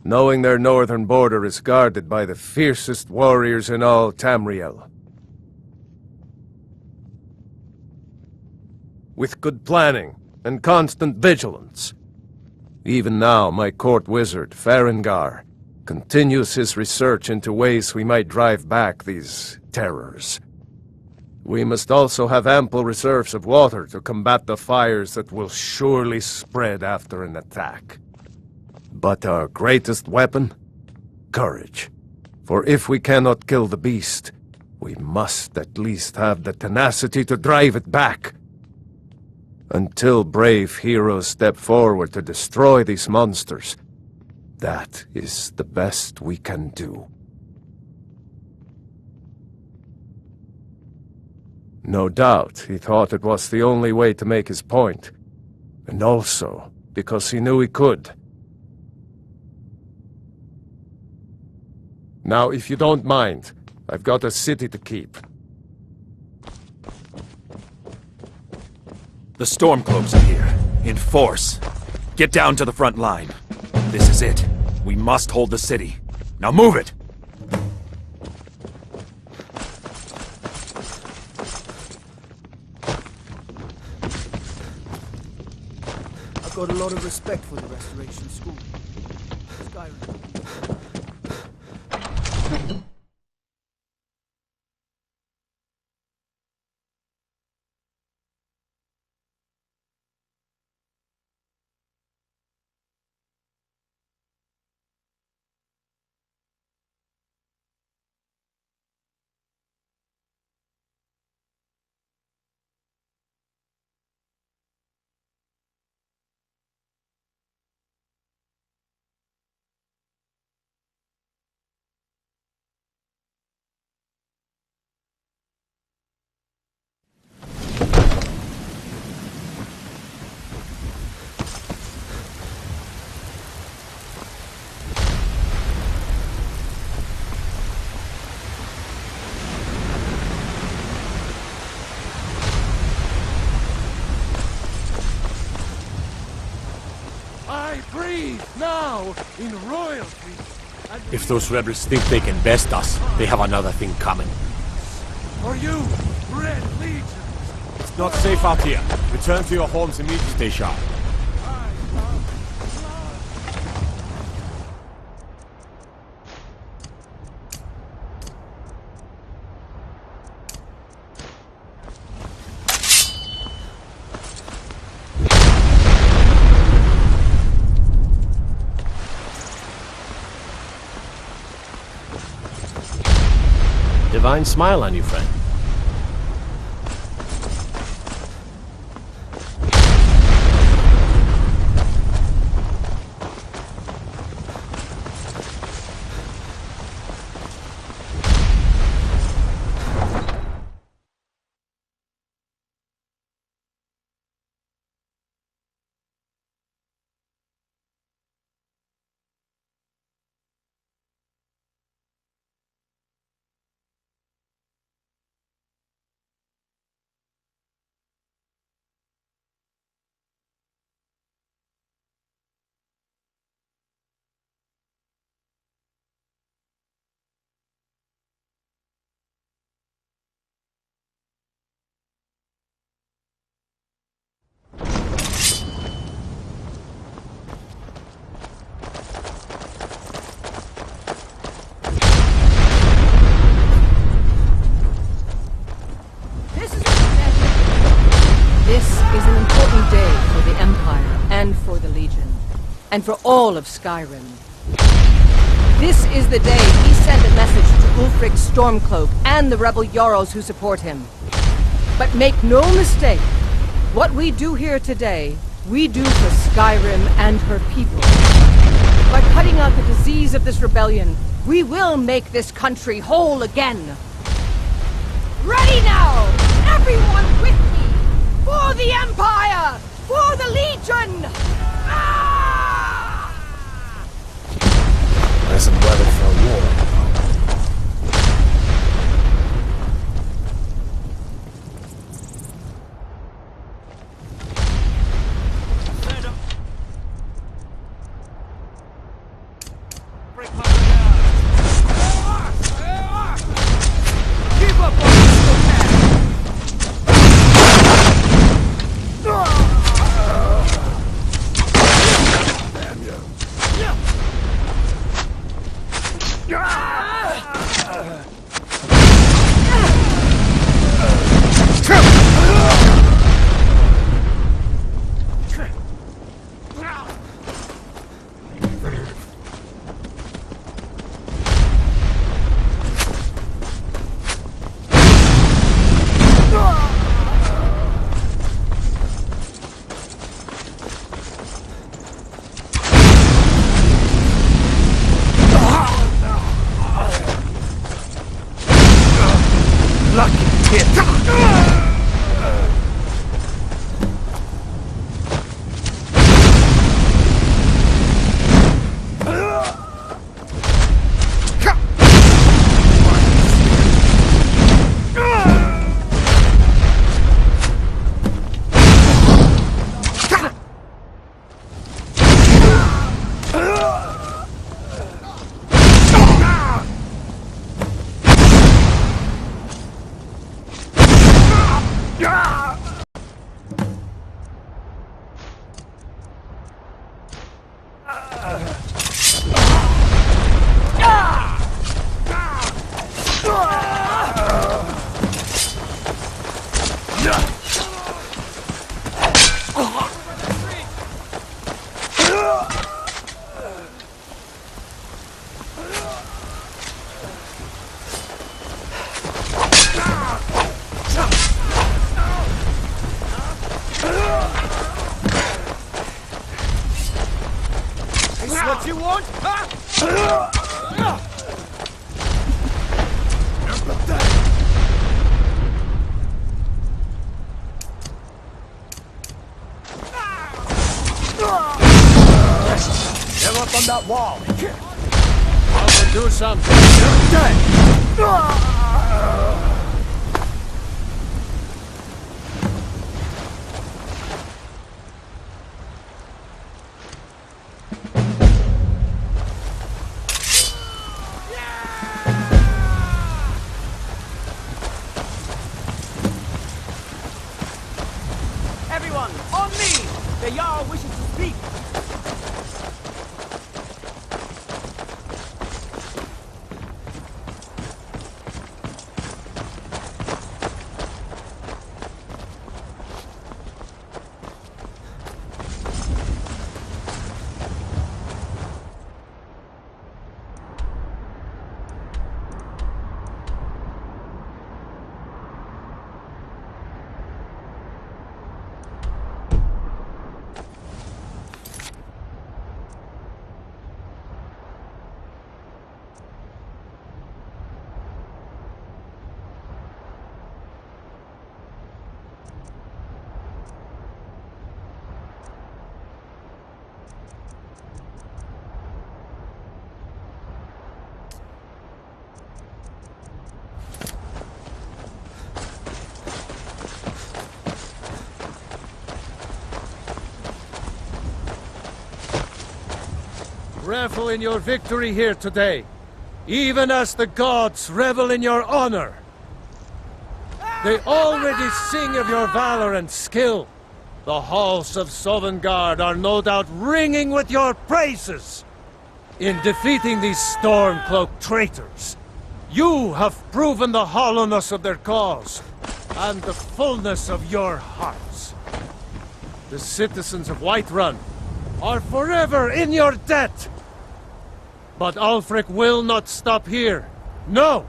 knowing their northern border is guarded by the fiercest warriors in all Tamriel. With good planning and constant vigilance. Even now, my court wizard, Farengar, continues his research into ways we might drive back these terrors. We must also have ample reserves of water to combat the fires that will surely spread after an attack. But our greatest weapon? Courage. For if we cannot kill the beast, we must at least have the tenacity to drive it back. Until brave heroes step forward to destroy these monsters, that is the best we can do. No doubt he thought it was the only way to make his point, and also because he knew he could. Now, if you don't mind, I've got a city to keep. The Stormcloaks are here, in force. Get down to the front line. This is it. We must hold the city. Now move it! I've got a lot of respect for the Restoration School. Skyrim. I breathe now in royalty. If those rebels think they can best us, they have another thing coming. For you, Red Legion. It's not safe out here. Return to your homes immediately. Stay sharp. Divine smile on you, friend. And for all of Skyrim. This is the day he sent a message to Ulfric's Stormcloak and the rebel Jarls who support him. But make no mistake, what we do here today, we do for Skyrim and her people. By cutting out the disease of this rebellion, we will make this country whole again. Ready now! Everyone with me! For the Empire! For the Legion! Isn't weather for a war. Keep up on what you want? Get up on that wall. I will do something. You're dead. The Jarl wishes to speak! Revel in your victory here today, even as the gods revel in your honor. They already sing of your valor and skill. The halls of Sovngarde are no doubt ringing with your praises. In defeating these storm-cloaked traitors, you have proven the hollowness of their cause and the fullness of your hearts. The citizens of Whiterun are forever in your debt. But Ulfric will not stop here. No!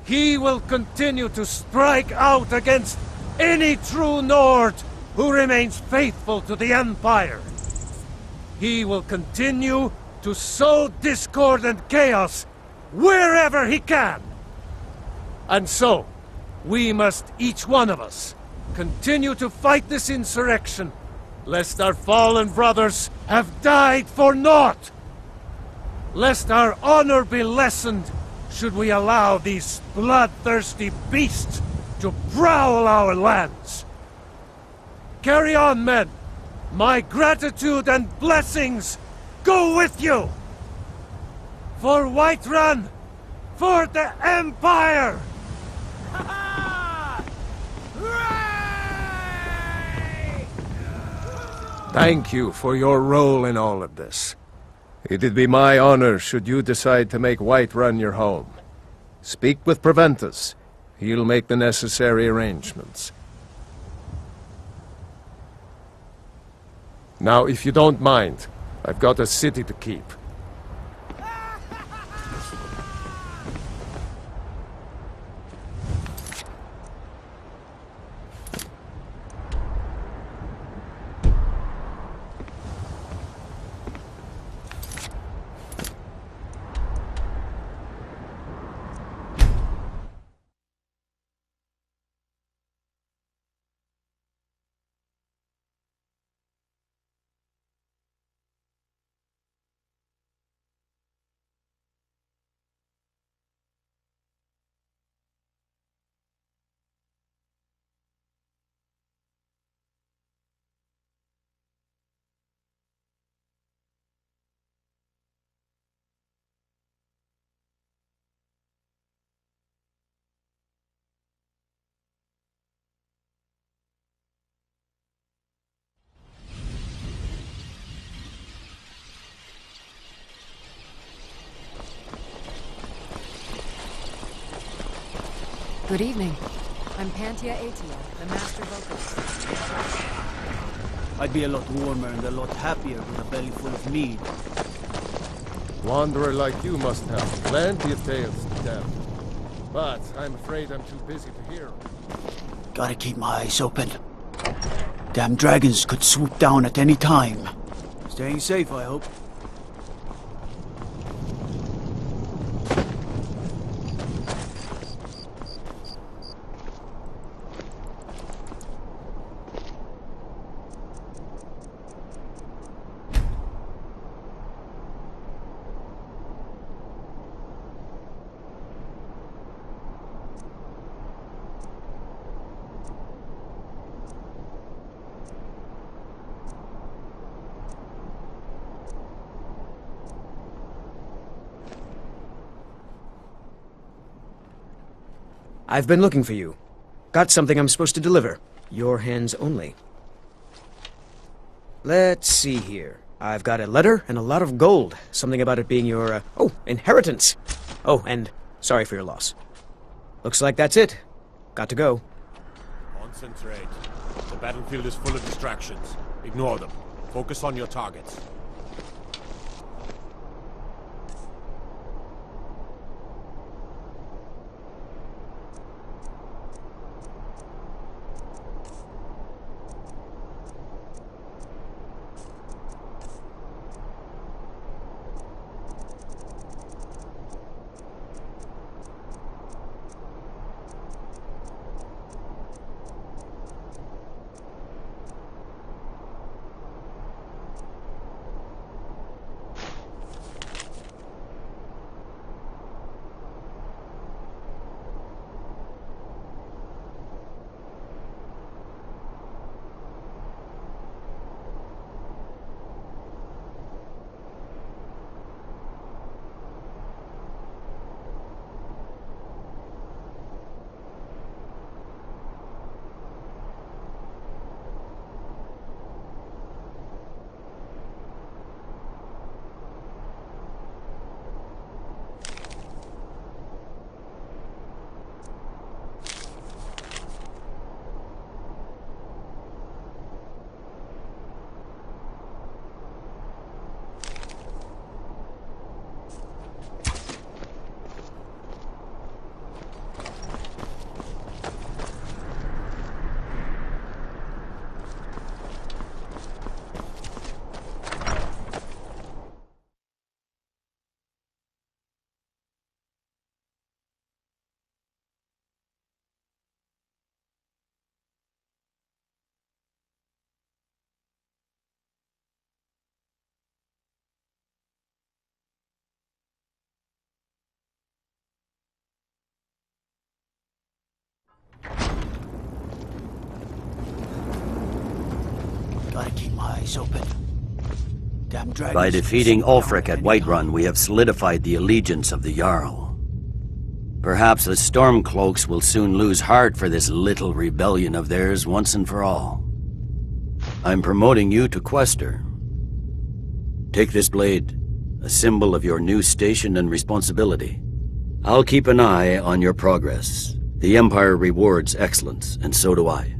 He will continue to strike out against any true Nord who remains faithful to the Empire. He will continue to sow discord and chaos wherever he can. And so, we must, each one of us, continue to fight this insurrection, lest our fallen brothers have died for naught. Lest our honor be lessened, should we allow these bloodthirsty beasts to prowl our lands. Carry on, men! My gratitude and blessings go with you! For Whiterun! For the Empire! Thank you for your role in all of this. It'd be my honor should you decide to make Whiterun your home. Speak with Preventus. He'll make the necessary arrangements. Now, if you don't mind, I've got a city to keep. Good evening. I'm Pantia Atia, the master vocalist. I'd be a lot warmer and a lot happier with a belly full of mead. Wanderer like you must have plenty of tales to tell. But I'm afraid I'm too busy to hear them. Gotta keep my eyes open. Damn dragons could swoop down at any time. Staying safe, I hope. I've been looking for you. Got something I'm supposed to deliver. Your hands only. Let's see here. I've got a letter and a lot of gold. Something about it being your, inheritance. Oh, and sorry for your loss. Looks like that's it. Got to go. Concentrate. The battlefield is full of distractions. Ignore them. Focus on your targets. Gotta keep my eyes open. Damn dragons. By defeating Ulfric at Whiterun, we have solidified the allegiance of the Jarl. Perhaps the Stormcloaks will soon lose heart for this little rebellion of theirs once and for all. I'm promoting you to Quester. Take this blade, a symbol of your new station and responsibility. I'll keep an eye on your progress. The Empire rewards excellence, and so do I.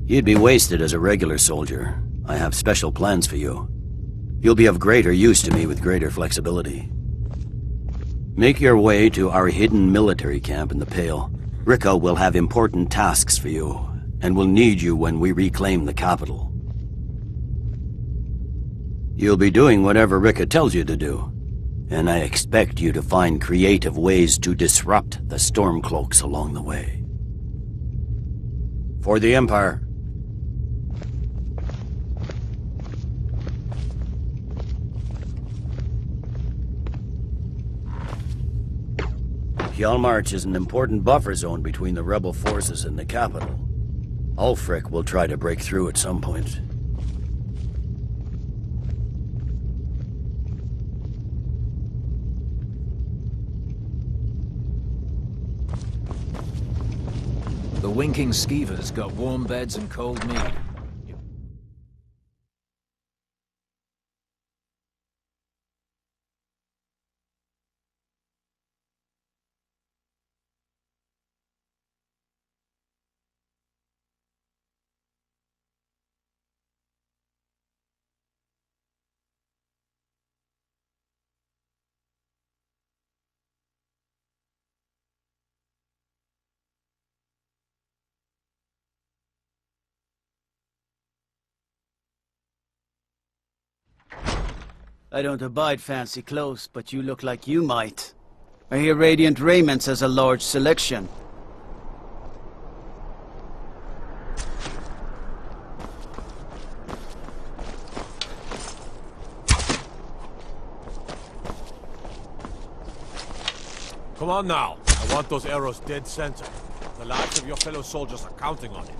You'd be wasted as a regular soldier. I have special plans for you. You'll be of greater use to me with greater flexibility. Make your way to our hidden military camp in the Pale. Rika will have important tasks for you, and will need you when we reclaim the capital. You'll be doing whatever Rika tells you to do, and I expect you to find creative ways to disrupt the Stormcloaks along the way. For the Empire. Hjalmarch is an important buffer zone between the rebel forces and the capital. Ulfric will try to break through at some point. The winking skeevers got warm beds and cold mead. I don't abide fancy clothes, but you look like you might. I hear Radiant Raiments has a large selection. Come on now. I want those arrows dead center. The lives of your fellow soldiers are counting on it.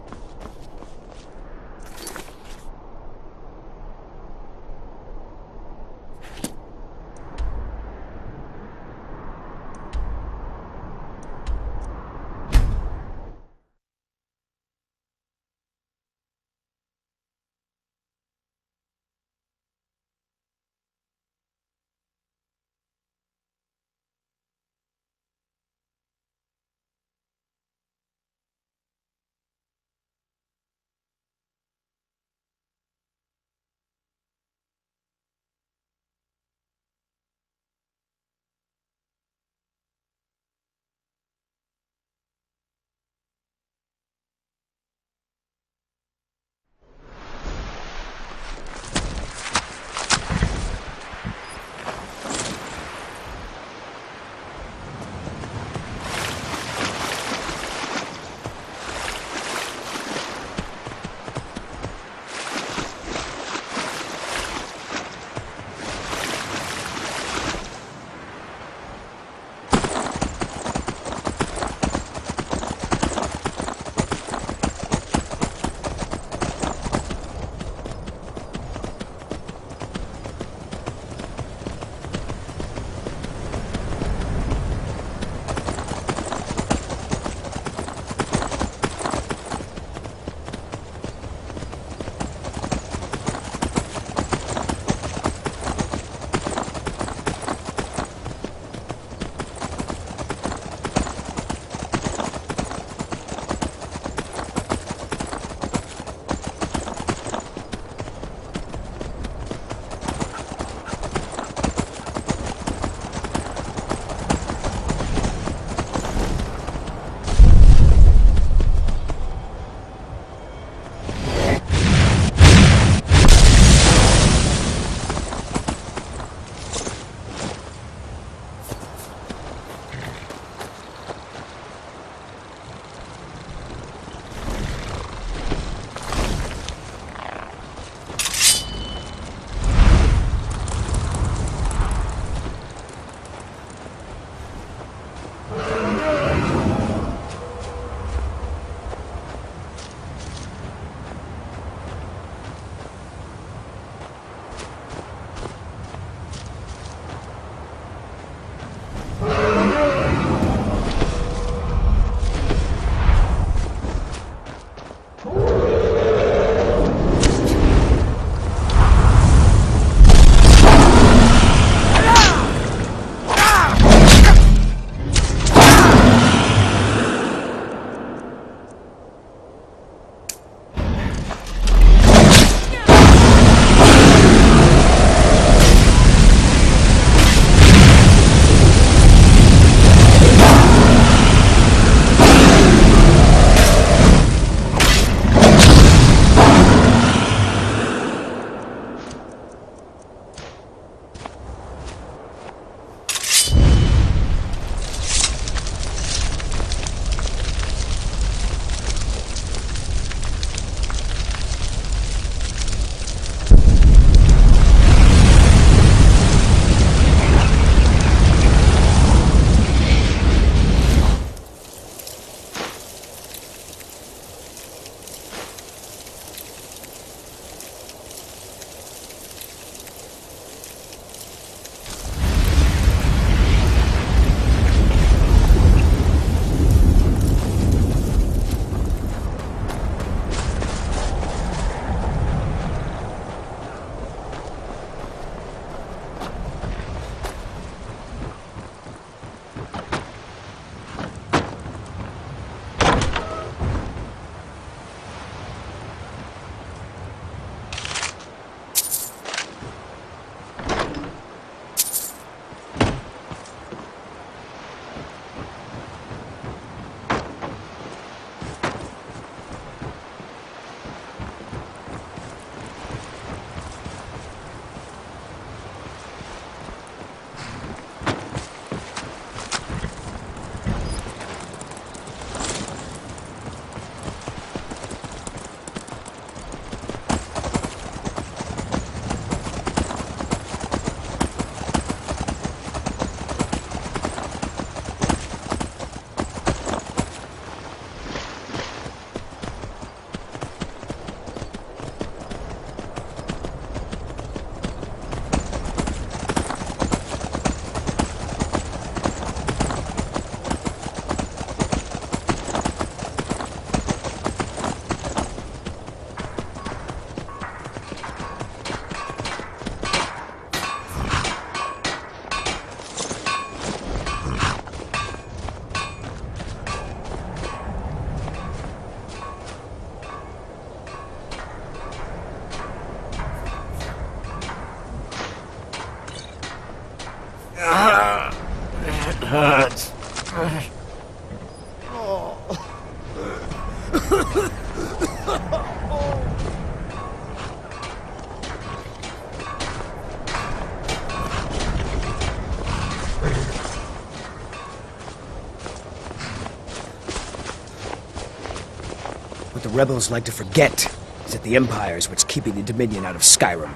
rebels like to forget is that the Empire's what's keeping the Dominion out of Skyrim.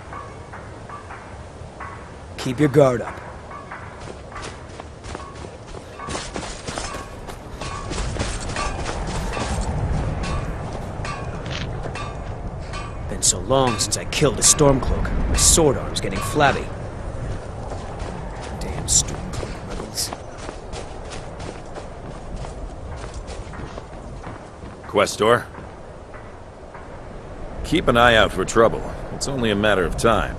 Keep your guard up. Been so long since I killed a Stormcloak. My sword arm's getting flabby. Damn Stormcloak rebels. Questor? Keep an eye out for trouble. It's only a matter of time.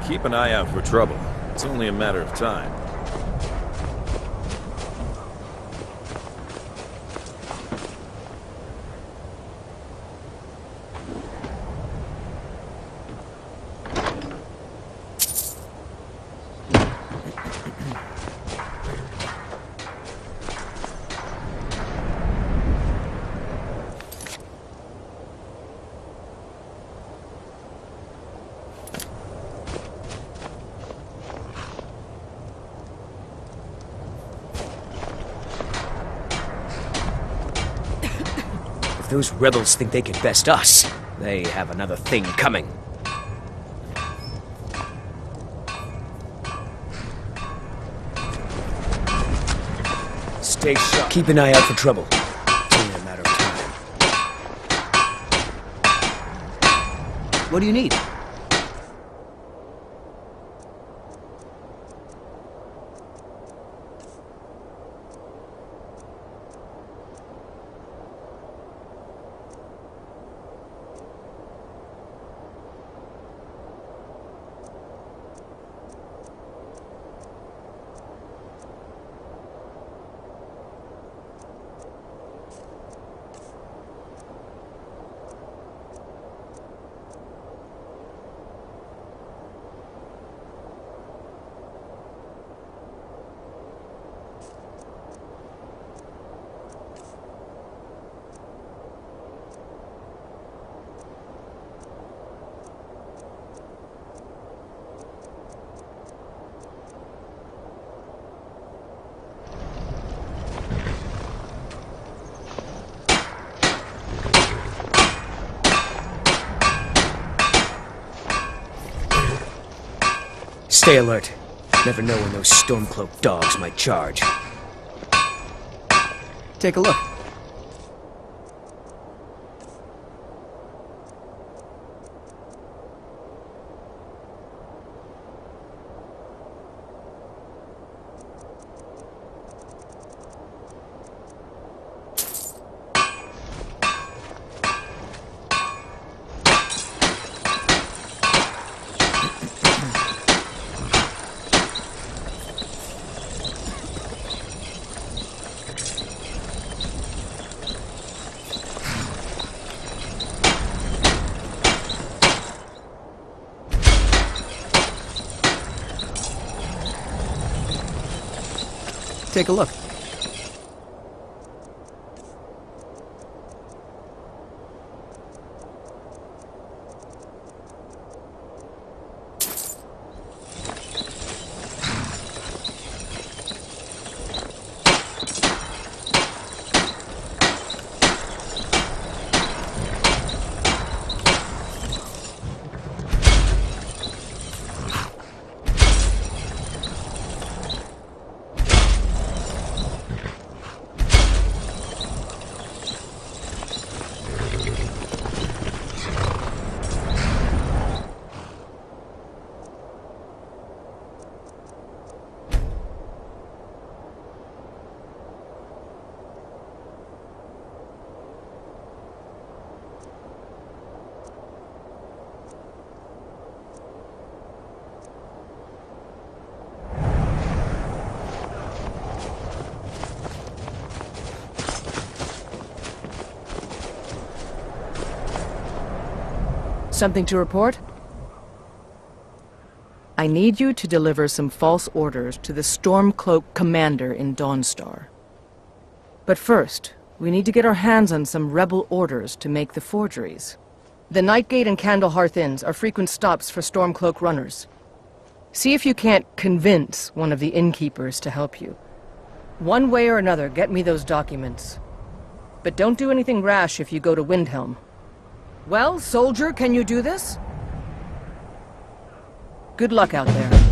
Keep an eye out for trouble. It's only a matter of time. If those rebels think they can best us, they have another thing coming. Stay sharp. Keep an eye out for trouble. It's only a matter of time. What do you need? Stay alert. Never know when those Stormcloak dogs might charge. Take a look. Take a look. Something to report? I need you to deliver some false orders to the Stormcloak commander in Dawnstar. But first, we need to get our hands on some rebel orders to make the forgeries. The Nightgate and Candlehearth Inns are frequent stops for Stormcloak runners. See if you can't convince one of the innkeepers to help you. One way or another, get me those documents. But don't do anything rash if you go to Windhelm. Well, soldier, can you do this? Good luck out there.